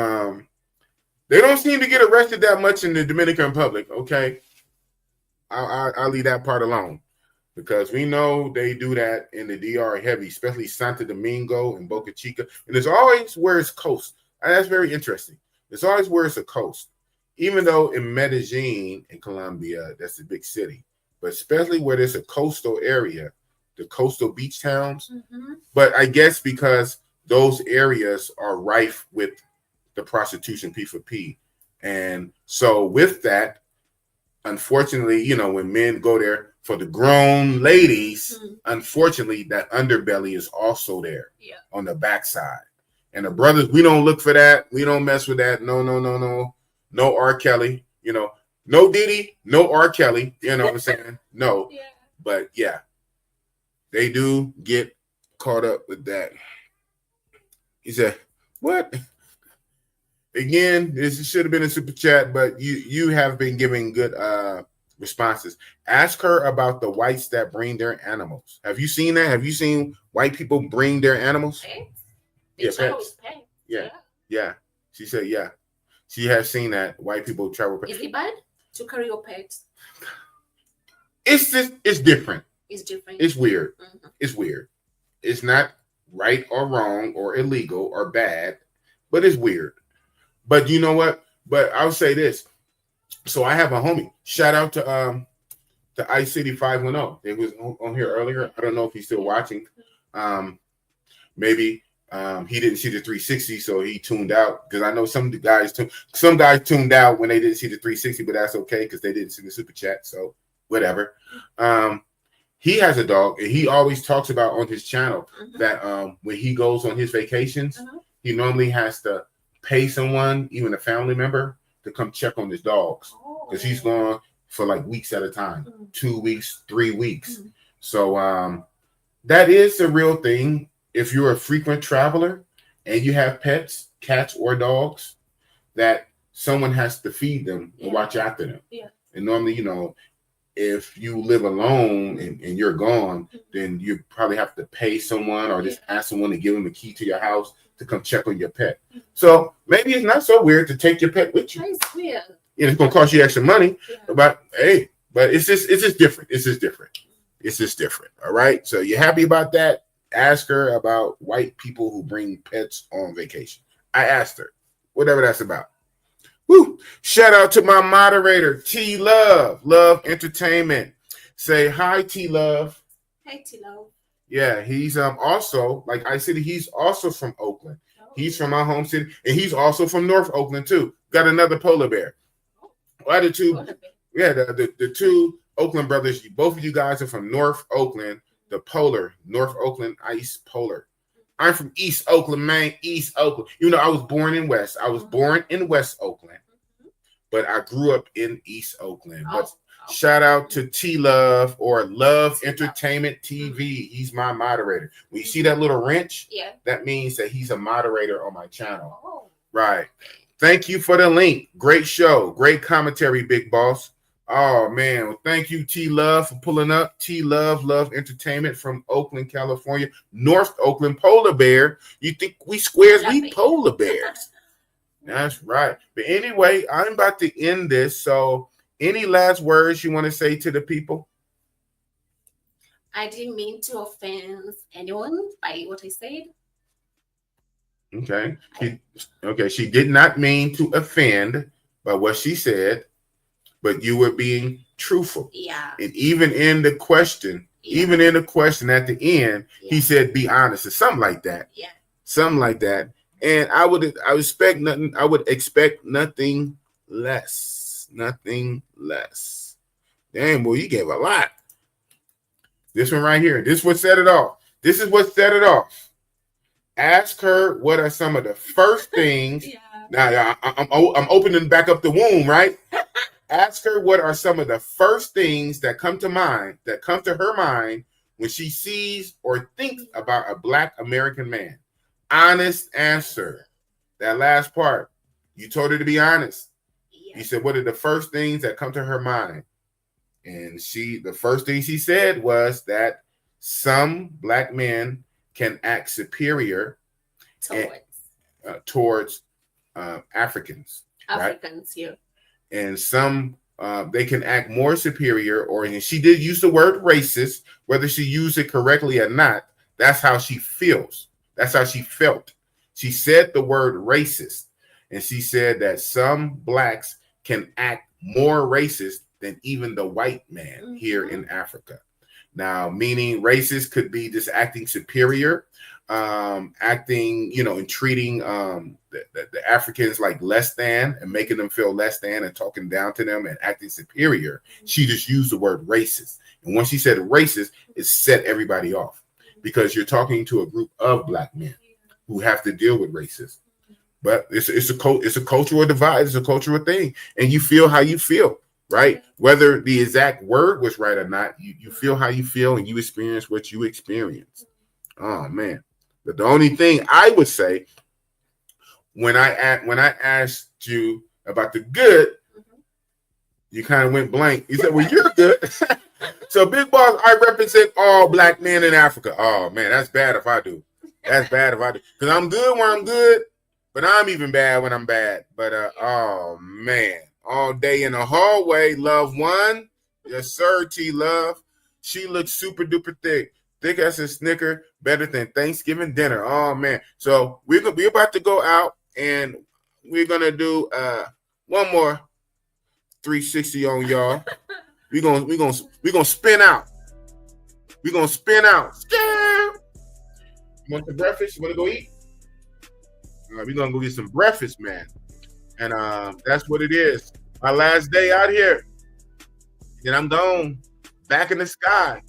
[SPEAKER 1] don't seem to get arrested that much in the Dominican Republic. Okay, I'll leave that part alone because we know they do that in the DR heavy, especially Santo Domingo and Boca Chica, and it's always where it's coast. And that's very interesting. It's always where it's a coast, even though in Medellin in Colombia, that's a big city, but especially where there's a coastal area, the coastal beach towns. Mm-hmm. But I guess because those areas are rife with the prostitution P4P. And so with that, unfortunately, when men go there for the grown ladies, unfortunately, that underbelly is also there on the backside. And the brothers, we don't look for that. We don't mess with that. No. No R. Kelly, no Diddy, no R. Kelly, you know what I'm saying? No. Yeah. But yeah, they do get caught up with that. He said, what? Again, this should have been a super chat, but you have been giving good responses. Ask her about the whites that bring their animals. Have you seen that? Have you seen white people bring their animals?
[SPEAKER 2] Pets?
[SPEAKER 1] Yeah, pets. Yeah. She said, yeah. She has seen that white people travel.
[SPEAKER 2] Is it bad to carry your pet?
[SPEAKER 1] It's different.
[SPEAKER 2] It's different.
[SPEAKER 1] It's weird. Mm-hmm. It's weird. It's not right or wrong or illegal or bad, but it's weird. But you know what? But I'll say this. So I have a homie. Shout out to Ice City 510. It was on here earlier. I don't know if he's still watching. Maybe he didn't see the 360, so he tuned out. Because I know some guys tuned out when they didn't see the 360, but that's okay because they didn't see the super chat. So whatever. He has a dog, and he always talks about on his channel that when he goes on his vacations, he normally has to pay someone, even a family member, to come check on his dogs because he's gone for like weeks at a time, 2 weeks, 3 weeks. So that is a real thing. If you're a frequent traveler and you have pets, cats or dogs, that someone has to feed them and watch after them. Yeah. And normally, if you live alone and you're gone, then you probably have to pay someone or just ask someone to give them a key to your house to come check on your pet. So maybe it's not so weird to take your pet with you.
[SPEAKER 2] It's weird.
[SPEAKER 1] It's gonna cost you extra money, but hey, but it's just different. It's just different. It's just different. All right. So you happy about that? Ask her about white people who bring pets on vacation. I asked her, whatever that's about. Woo! Shout out to my moderator, T Love, Love Entertainment. Say hi, T Love.
[SPEAKER 2] Hey, T Love.
[SPEAKER 1] Yeah, he's also, like I said, he's also from Oakland. He's from my home city, and he's also from North Oakland too. Got another polar bear. Well, the two, the two Oakland brothers. Both of you guys are from North Oakland, the polar, North Oakland ice polar. I'm from East Oakland, Maine, East Oakland. You know, I was born in West. I was born in West Oakland, but I grew up in East Oakland. But shout out to T Love or Love Entertainment TV. He's my moderator. When you see that little wrench, that means that he's a moderator on my channel. Right. Thank you for the link. Great show. Great commentary, Big Boss. Oh, man. Well, thank you, T Love, for pulling up. T Love, Love Entertainment from Oakland, California. North Oakland, polar bear. You think we squares? We polar bears. That's right. But anyway, I'm about to end this. So any last words you want to say to the people?
[SPEAKER 2] I didn't mean to offend anyone by what I said.
[SPEAKER 1] Okay. She did not mean to offend by what she said, but you were being truthful.
[SPEAKER 2] Yeah.
[SPEAKER 1] And even in the question, at the end, he said, be honest, or something like that.
[SPEAKER 2] Yeah.
[SPEAKER 1] Something like that. And I would expect nothing less. Nothing less. Damn, boy, you gave a lot. This one right here. This is what set it off. This is what set it off. Ask her what are some of the first things. Now, I'm opening back up the womb, right? Ask her what are some of the first things that come to her mind when she sees or thinks about a Black American man. Honest answer. That last part. You told her to be honest. You said, what are the first things that come to her mind? And the first thing she said was that some Black men can act superior towards Africans.
[SPEAKER 2] Africans,
[SPEAKER 1] right? And some they can act more superior, and she did use the word racist, whether she used it correctly or not. That's how she feels. That's how she felt. She said the word racist, and she said that some Blacks can act more racist than even the white man here in Africa. Now, meaning racist could be just acting superior, acting, and treating the Africans like less than and making them feel less than and talking down to them and acting superior. She just used the word racist. And when she said racist, it set everybody off because you're talking to a group of Black men who have to deal with racism. But it's a cultural divide. It's a cultural thing. And you feel how you feel. Right? Whether the exact word was right or not, you feel how you feel and you experience what you experience. Oh man. But the only thing I would say when I asked you about the good, you kind of went blank. You said, well, you're good. So Big Boss, I represent all Black men in Africa. Oh man, that's bad if I do. That's bad if I do. Because I'm good when I'm good, but I'm even bad when I'm bad. But oh man. All day in the hallway, love one. Yes, sir, T Love. She looks super duper thick. Thick as a Snicker, better than Thanksgiving dinner. Oh man. So we're about to go out and we're gonna do one more 360 on y'all. We're gonna spin out. We're gonna spin out. You want some breakfast? You wanna go eat? We're gonna go get some breakfast, man. And that's what it is. My last day out here. Then I'm gone. Back in the sky.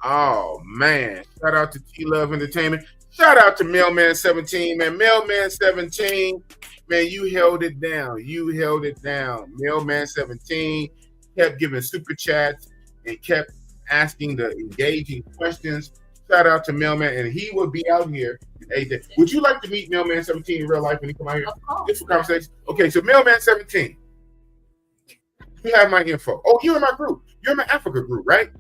[SPEAKER 1] Oh, man. Shout out to T Love Entertainment. Shout out to Mailman 17, man. Mailman 17, man, you held it down. You held it down. Mailman 17 kept giving super chats and kept asking the engaging questions. Shout out to Mailman, and he will be out here. Would you like to meet Mailman 17 in real life when he come out here?
[SPEAKER 2] Of course.
[SPEAKER 1] Just for conversation. Okay, so Mailman 17. You have my info. Oh, you're in my group. You're in my Africa group, right?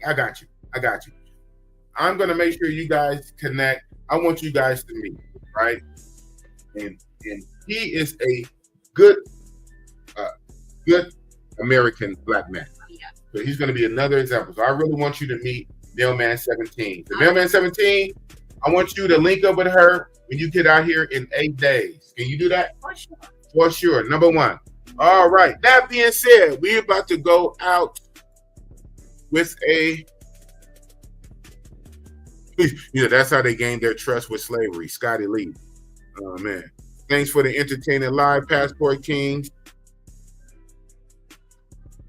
[SPEAKER 1] I got you. I got you. I'm gonna make sure you guys connect. I want you guys to meet, right? And he is a good uh, good American black man.
[SPEAKER 2] Yeah.
[SPEAKER 1] So he's gonna be another example. So I really want you to meet Mailman 17. The Mailman 17, I want you to link up with her when you get out here in 8 days. Can you do that?
[SPEAKER 2] For sure.
[SPEAKER 1] For sure. Number one. All right. That being said, we're about to go out with a. That's how they gained their trust with slavery. Scotty Lee. Oh, man. Thanks for the entertaining live, Passport Kings.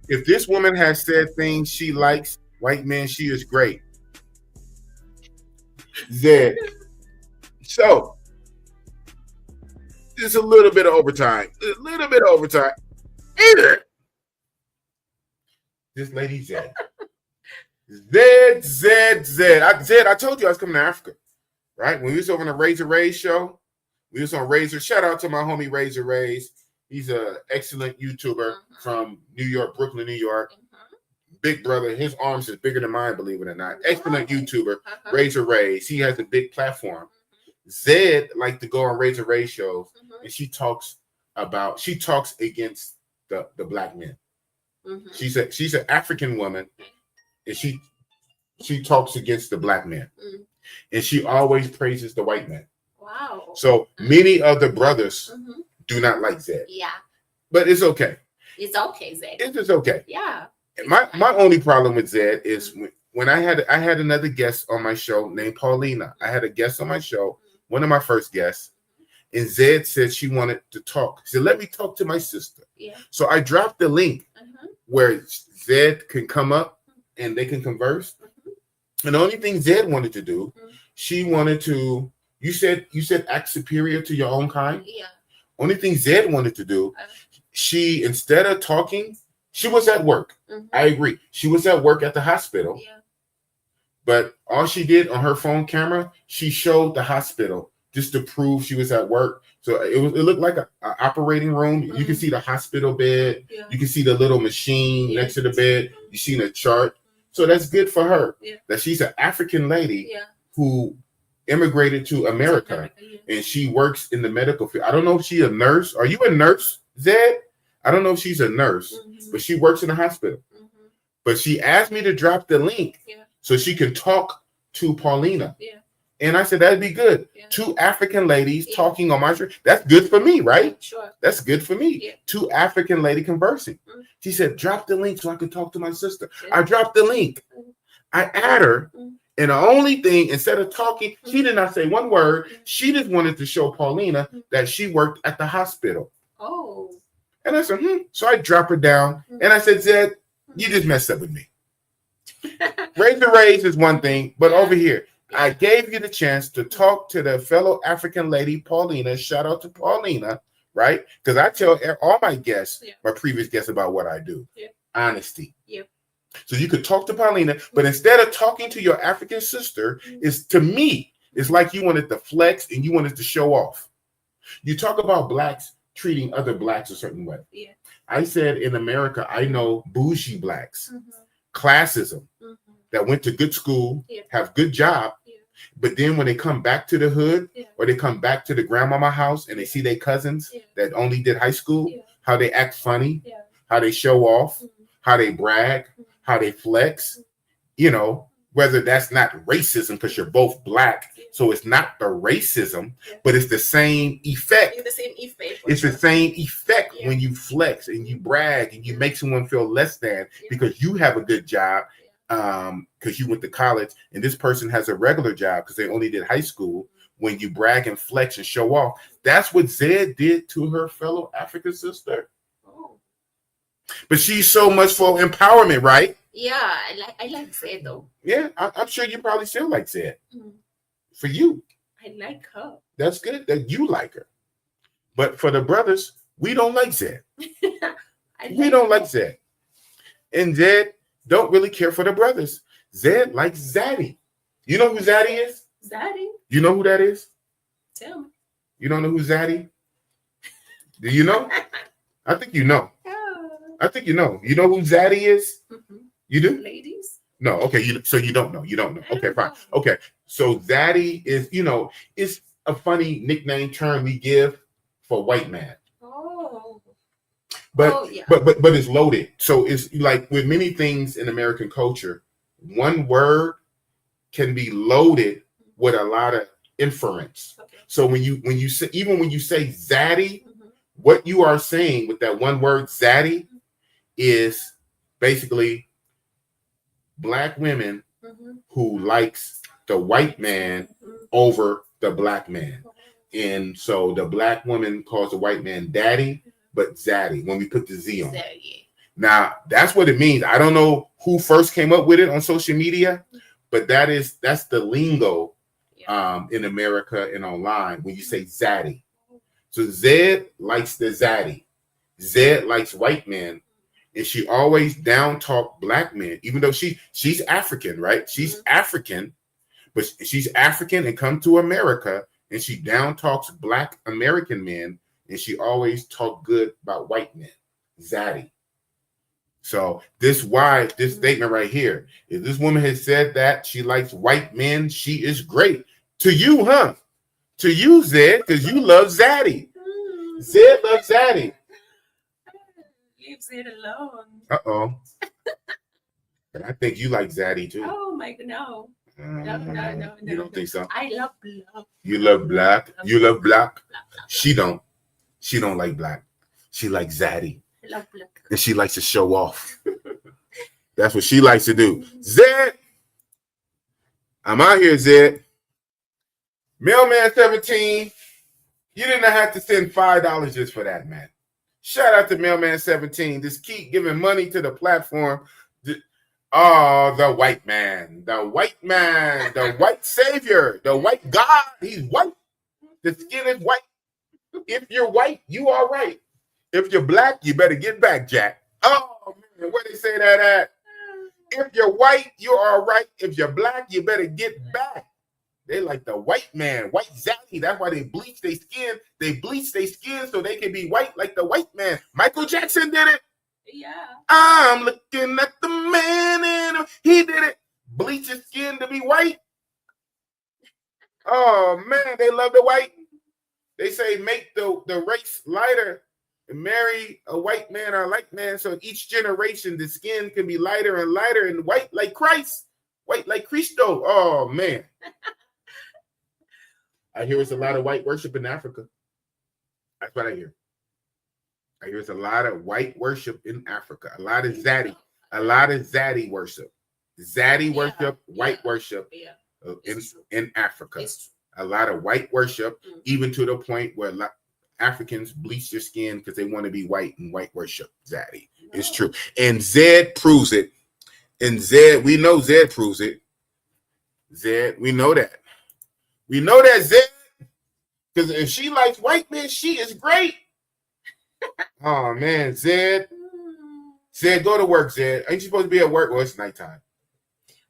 [SPEAKER 1] If this woman has said things she likes, white men, she is great. Zed. So, just a little bit of overtime. A little bit of overtime. Either. This lady Zed. Zed. I told you I was coming to Africa, right? When we was over on the Razor Rays show, we was on Razor. Shout out to my homie Razor Rays. He's an excellent YouTuber from New York, Brooklyn, New York. Big brother. His arms is bigger than mine, believe it or not. Excellent YouTuber, Razor Rays. He has a big platform. Zed like to go on Razor Ray shows, and she talks against the black men. She's an African woman, and she talks against the black men, and she always praises the white man.
[SPEAKER 2] Wow.
[SPEAKER 1] So many of the brothers do not like Zed.
[SPEAKER 2] Yeah.
[SPEAKER 1] But it's okay.
[SPEAKER 2] It's okay, Zed.
[SPEAKER 1] It's just okay.
[SPEAKER 2] Yeah.
[SPEAKER 1] My only problem with Zed is when I had another guest on my show named Paulina. I had a guest on my show, one of my first guests, and Zed said she wanted to talk. She said, let me talk to my sister. Yeah. So I dropped the link where Zed can come up and they can converse. And the only thing Zed wanted to do, she wanted to, you said act superior to your own kind.
[SPEAKER 2] Yeah.
[SPEAKER 1] Only thing Zed wanted to do, she, instead of talking, she was at work. I agree. She was at work at the hospital. Yeah. But all she did on her phone camera, she showed the hospital just to prove she was at work. So it looked like an operating room. You can see the hospital bed. Yeah. You can see the little machine next to the bed. You see the chart. So that's good for her. Yeah. That she's an African lady who immigrated to America, and she works in the medical field. I don't know if she's a nurse. Are you a nurse, Zed? I don't know if she's a nurse, but she works in the hospital. But she asked me to drop the link so she can talk to Paulina. Yeah. And I said, that'd be good. Yeah. 2 African ladies talking on my show. That's good for me, right? Sure. That's good for me. Yeah. 2 African lady conversing. She said, drop the link so I can talk to my sister. I dropped the link. I add her. And the only thing, instead of talking, she did not say one word. She just wanted to show Paulina that she worked at the hospital.
[SPEAKER 2] Oh.
[SPEAKER 1] And I said, So I drop her down. And I said, Zed, you just messed up with me. Razor Rays is one thing, but over here, I gave you the chance to talk to the fellow African lady, Paulina. Shout out to Paulina, right? Because I tell all my guests, my previous guests, about what I do. Yeah. Honesty. Yep. So you could talk to Paulina, but instead of talking to your African sister, to me, it's like you wanted to flex and you wanted to show off. You talk about blacks treating other blacks a certain way. Yeah. I said in America, I know bougie blacks, classism, that went to good school, have good job, but then when they come back to the hood or they come back to the grandmama house and they see their cousins that only did high school, how they act funny, how they show off, how they brag, how they flex, whether that's not racism because you're both black. So it's not the racism, but it's the same effect. It's the same effect when you flex and you brag and you make someone feel less than because you have a good job because you went to college and this person has a regular job because they only did high school. When you brag and flex and show off, that's what Zed did to her fellow African sister. Oh. But she's so much for empowerment, right?
[SPEAKER 2] Yeah, I like Zed though.
[SPEAKER 1] Yeah, I'm sure you probably still like Zed. For you.
[SPEAKER 2] I like her.
[SPEAKER 1] That's good that you like her. But for the brothers, we don't like Zed. We don't like Zed. And Zed don't really care for the brothers. Zed likes Zaddy. You know who Zaddy is?
[SPEAKER 2] Zaddy?
[SPEAKER 1] You know who that is?
[SPEAKER 2] Tell me. You
[SPEAKER 1] don't know who Zaddy? Do you know? I think you know. I think you know. You know who Zaddy is?
[SPEAKER 2] Mm-hmm.
[SPEAKER 1] You do?
[SPEAKER 2] Ladies?
[SPEAKER 1] No. Okay. So you don't know. You don't know.
[SPEAKER 2] I
[SPEAKER 1] Okay,
[SPEAKER 2] don't
[SPEAKER 1] fine.
[SPEAKER 2] know.
[SPEAKER 1] Okay. So Zaddy is, it's a funny nickname term we give for white man.
[SPEAKER 2] Oh.
[SPEAKER 1] But
[SPEAKER 2] yeah.
[SPEAKER 1] but it's loaded. So it's like with many things in American culture, one word can be loaded with a lot of inference.
[SPEAKER 2] Okay.
[SPEAKER 1] So when you say, even when you say zaddy,
[SPEAKER 2] Mm-hmm.
[SPEAKER 1] what you are saying with that one word zaddy is basically black women
[SPEAKER 2] Mm-hmm.
[SPEAKER 1] who likes the white man over the black man. And so the black woman calls the white man daddy, but zaddy when we put the Z on. Now that's what it means. I don't know who first came up with it on social media, but that's the lingo in America and online when you say zaddy. So Zed likes the zaddy. Zed likes white men, and she always down talk black men, even though she's African, right? She's African, but she's African and come to America, and she down talks black American men, and she always talk good about white men. Zaddy. So this statement right here, if this woman has said that she likes white men, she is great. To you, huh? To you, Zed, because you love Zaddy. Zed loves Zaddy.
[SPEAKER 2] Leave Zed alone.
[SPEAKER 1] Uh-oh. And I think you like Zaddy too.
[SPEAKER 2] Oh my god, no. No.
[SPEAKER 1] You don't think so?
[SPEAKER 2] I love black.
[SPEAKER 1] You love black? You love black? She don't. She don't like black. She likes Zaddy.
[SPEAKER 2] I love black.
[SPEAKER 1] And she likes to show off. That's what she likes to do. Zed, I'm out here, Zed. Mailman 17, you didn't have to send $5 just for that, man. Shout out to Mailman 17. Just keep giving money to the platform. Oh, the white man, the white savior, the white God. He's white. The skin is white. If you're white, you are right. If you're black, you better get back, Jack. Oh, man, where they say that at? If you're white, you are right. If you're black, you better get back. They like the white man, white zaddy. That's why they bleach their skin. They bleach their skin so they can be white like the white man. Michael Jackson did it.
[SPEAKER 2] Yeah.
[SPEAKER 1] I'm looking at the man and he did it. Bleach his skin to be white. Oh, man, they love the white. They say make the race lighter and marry a white man or a light man so each generation the skin can be lighter and lighter and white like Christ, white like Cristo. Oh, man. I hear it's a lot of white worship in Africa. That's what I hear. I hear it's a lot of white worship in Africa. A lot of zaddy worship. Zaddy worship, white worship in Africa. A lot of white worship, even to the point where Africans bleach their skin because they want to be white and white worship. Zaddy. No. It's true. And Zed proves it. And we know Zed proves it. Zed, we know that. We know that Zed, because if she likes white men, she is great. Oh, man, Zed, go to work, Zed. Ain't you supposed to be at work? Well, it's nighttime.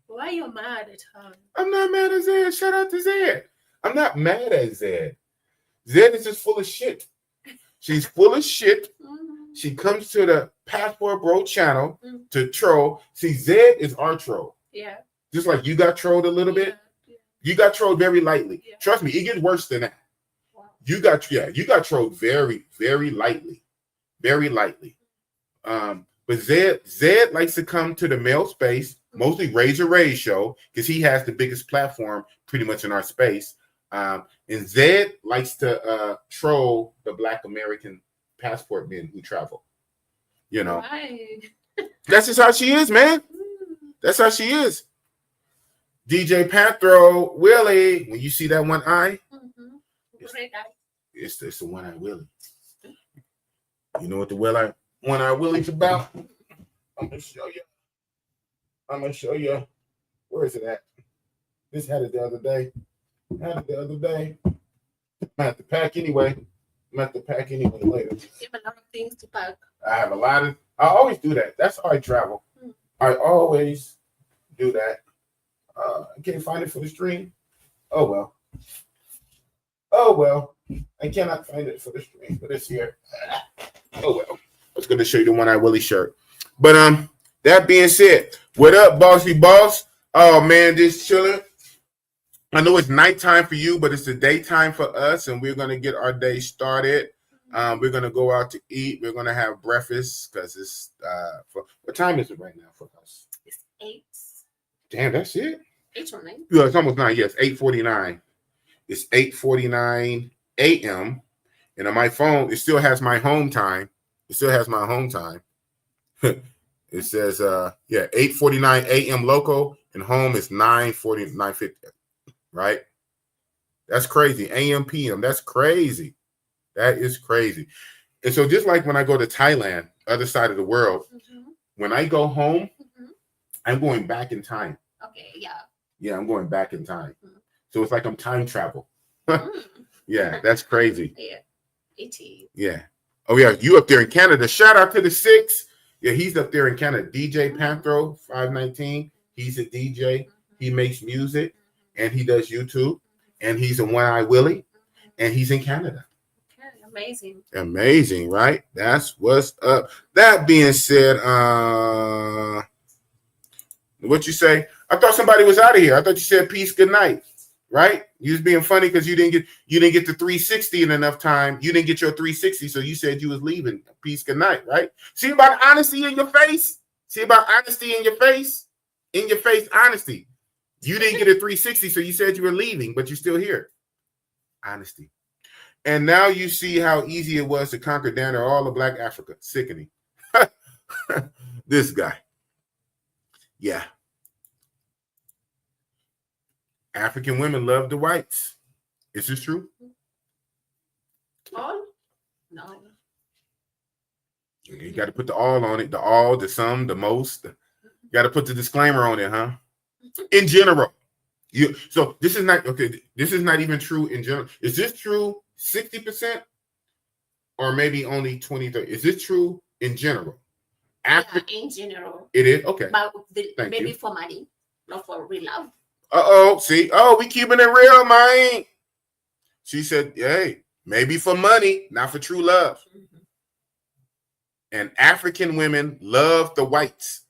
[SPEAKER 2] Why are you mad at her?
[SPEAKER 1] I'm not mad at Zed. Shout out to Zed. I'm not mad at Zed. Zed is just full of shit. She's full of shit. She comes to the Passport Bro channel to troll. See, Zed is our troll.
[SPEAKER 2] Yeah. Just
[SPEAKER 1] like you got trolled a little bit. Yeah. You got trolled very lightly. Yeah. Trust me, it gets worse than that. Wow. You got trolled very, very lightly. Very lightly. But Zed likes to come to the male space, mostly Raise Show, because he has the biggest platform pretty much in our space. And Zed likes to troll the Black American passport men who travel. You know.
[SPEAKER 2] Right.
[SPEAKER 1] That's just how she is, man. That's how she is. DJ Panthro, Willie, when you see that one eye, it's the one eye Willie. You know what the one eye Willie's about? I'm gonna show you. Where is it at? This had it the other day. I'm at the pack anyway. Later.
[SPEAKER 2] You have a lot of things to pack.
[SPEAKER 1] I always do that. That's how I travel. I always do that. I can't find it for the stream. Oh well. I cannot find it for the stream, but it's here. Oh well. was going to show you the One Eye Willie shirt. But that being said, what up, bossy boss? Oh man, just chilling. I know it's nighttime for you, but it's the daytime for us, and we're gonna get our day started. We're gonna go out to eat. We're gonna have breakfast because it's for what time is it right now for us?
[SPEAKER 2] It's 8.
[SPEAKER 1] Damn, that's it.
[SPEAKER 2] 8 or 9?
[SPEAKER 1] Yeah, it's almost 9. Yes, 8:49. It's 8:49 a.m. And on my phone, it still has my home time. It still has my home time. It says 8:49 a.m. local, and home is 9:40, 9:50. Right? That's crazy. AM, PM. That's crazy. That is crazy. And so just like when I go to Thailand, other side of the world, when I go home, I'm going back in time.
[SPEAKER 2] Okay, yeah.
[SPEAKER 1] Yeah, I'm going back in time. So it's like I'm time travel. Yeah, that's crazy.
[SPEAKER 2] Yeah, it is.
[SPEAKER 1] Yeah. Oh, yeah, you up there in Canada. Shout out to the 6. Yeah, he's up there in Canada. DJ Panthro, 519. He's a DJ. He makes music. And he does YouTube, and he's a One Eye Willie, and he's in Canada.
[SPEAKER 2] Okay, amazing.
[SPEAKER 1] Amazing, right? That's what's up. That being said, what you say? I thought somebody was out of here. I thought you said peace, good night, right? You was being funny because you didn't get the 360 in enough time. You didn't get your 360, so you said you was leaving. Peace, good night, right? See about honesty in your face? See about honesty in your face? In your face, honesty. You didn't get a 360, so you said you were leaving, but you're still here. Honesty. And now you see how easy it was to conquer down there all of Black Africa. Sickening. This guy. Yeah. African women love the whites. Is this true?
[SPEAKER 2] All? No.
[SPEAKER 1] You got to put the all on it. The all, the some, the most. You got to put the disclaimer on it, huh? In general, so this is not okay. This is not even true in general. Is this true 60% or maybe only 20, 30? Is this true in general?
[SPEAKER 2] In general.
[SPEAKER 1] It is okay.
[SPEAKER 2] But maybe for money, not for real love.
[SPEAKER 1] See, we keeping it real, man. She said, "Hey, maybe for money, not for true love." And African women love the whites,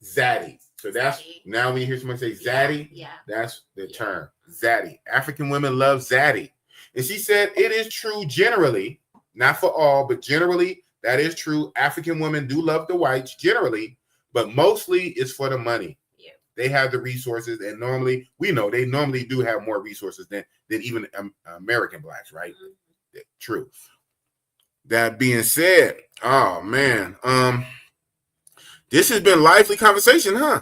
[SPEAKER 1] zaddy. So that's now when you hear somebody say zaddy, that's the term, zaddy. African women love zaddy. And she said it is true generally, not for all, but generally that is true. African women do love the whites generally, but mostly it's for the money. Yeah. They have the resources, and normally we know they normally do have more resources than even American blacks, right? True. That being said, oh man, this has been a lively conversation, huh?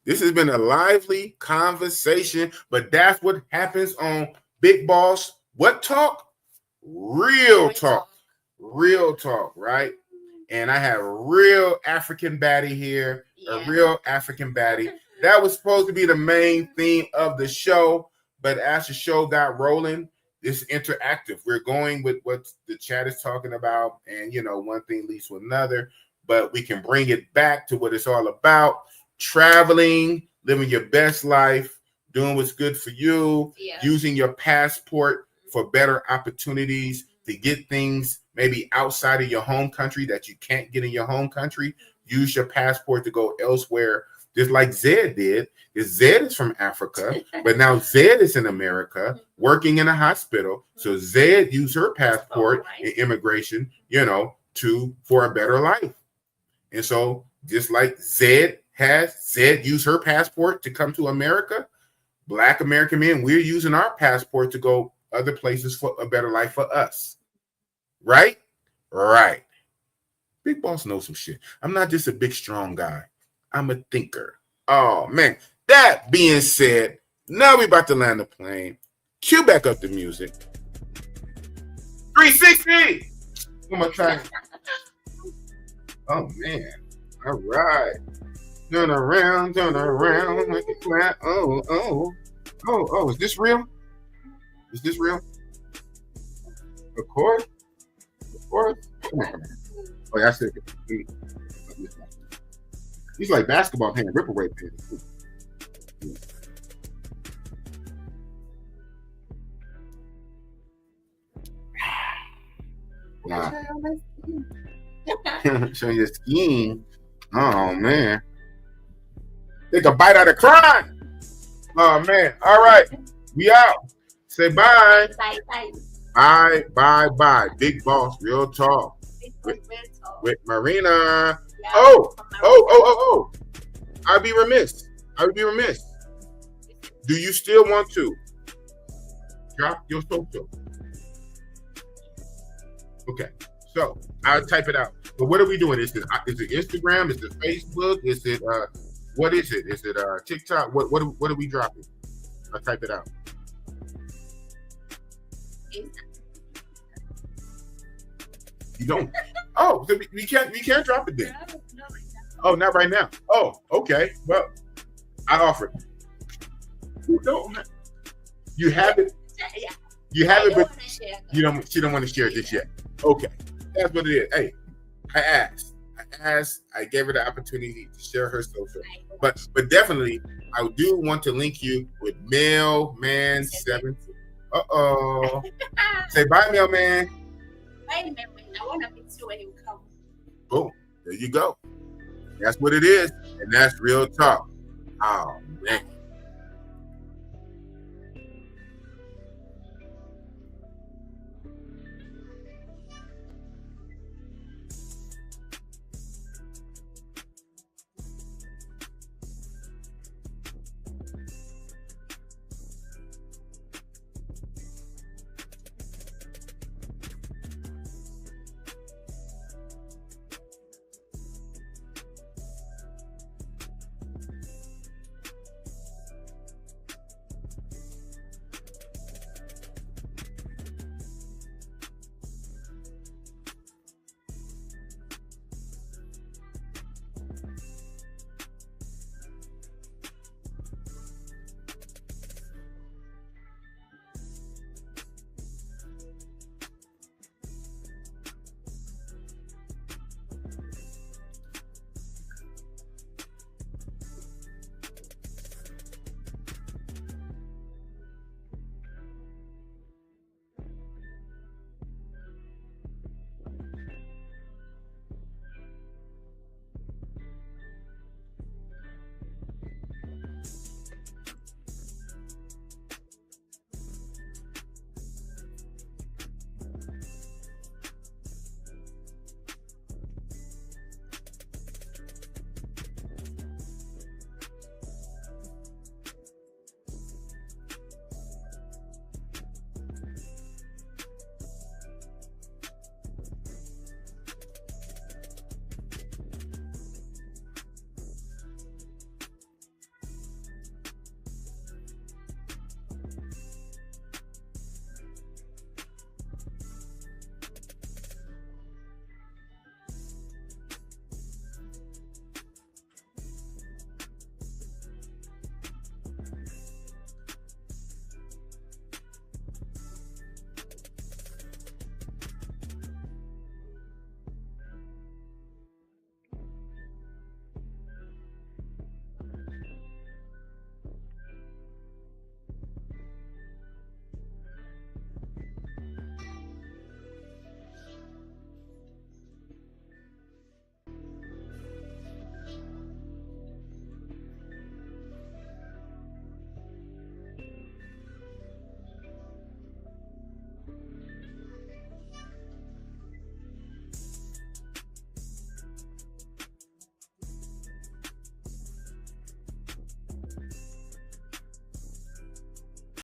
[SPEAKER 1] This has been a lively conversation, but that's what happens on Big Boss. What talk? Real talk. Real talk, right? And I have real African Baddie here, a real African Baddie. That was supposed to be the main theme of the show, but as the show got rolling, it's interactive. We're going with what the chat is talking about, and one thing leads to another, but we can bring it back to what it's all about. Traveling, living your best life, doing what's good for you, using your passport for better opportunities to get things maybe outside of your home country that you can't get in your home country. Use your passport to go elsewhere, just like Zed did. Zed is from Africa, but now Zed is in America working in a hospital. So Zed used her passport and immigration, for a better life. And so just like Zed used her passport to come to America, Black American men, we're using our passport to go other places for a better life for us. Right? Right. Big Boss knows some shit. I'm not just a big, strong guy. I'm a thinker. Oh, man. That being said, now we about to land the plane. Cue back up the music. 360! One more time. Oh, man. All right. Turn around, make it clap. Oh, is this real? Is this real? Of course. Come on. Oh, yeah, I said it. He's like basketball pants, ripple away pants. Nah. Showing your skin. Oh man. Take a bite out of crime. Oh man. All right. We out. Say bye.
[SPEAKER 2] Bye, bye.
[SPEAKER 1] Bye, bye, bye. Big boss, real talk.
[SPEAKER 2] With
[SPEAKER 1] With Marina.
[SPEAKER 2] yeah,
[SPEAKER 1] Oh. I'd be remiss. Do you still want to drop your social? Okay. So I'll type it out. But what are we doing? Is it Instagram? Is it Facebook? Is it what is it? Is it TikTok? What are we dropping? I'll type it out. You don't. Oh, so we can't drop it then.
[SPEAKER 2] No,
[SPEAKER 1] Oh, not right now. Oh, okay. Well, I offer it. No, you have it.
[SPEAKER 2] yeah.
[SPEAKER 1] You have it, but
[SPEAKER 2] Share.
[SPEAKER 1] you don't. She don't want to share it just yet. Okay, that's what it is. Hey, I asked. I gave her the opportunity to share her social, but definitely, I do want to link you with Mailman7. Say bye, Mailman.
[SPEAKER 2] Bye, Mailman. I want to meet you when you come.
[SPEAKER 1] Boom. There you go. That's what it is, and that's real talk. Oh.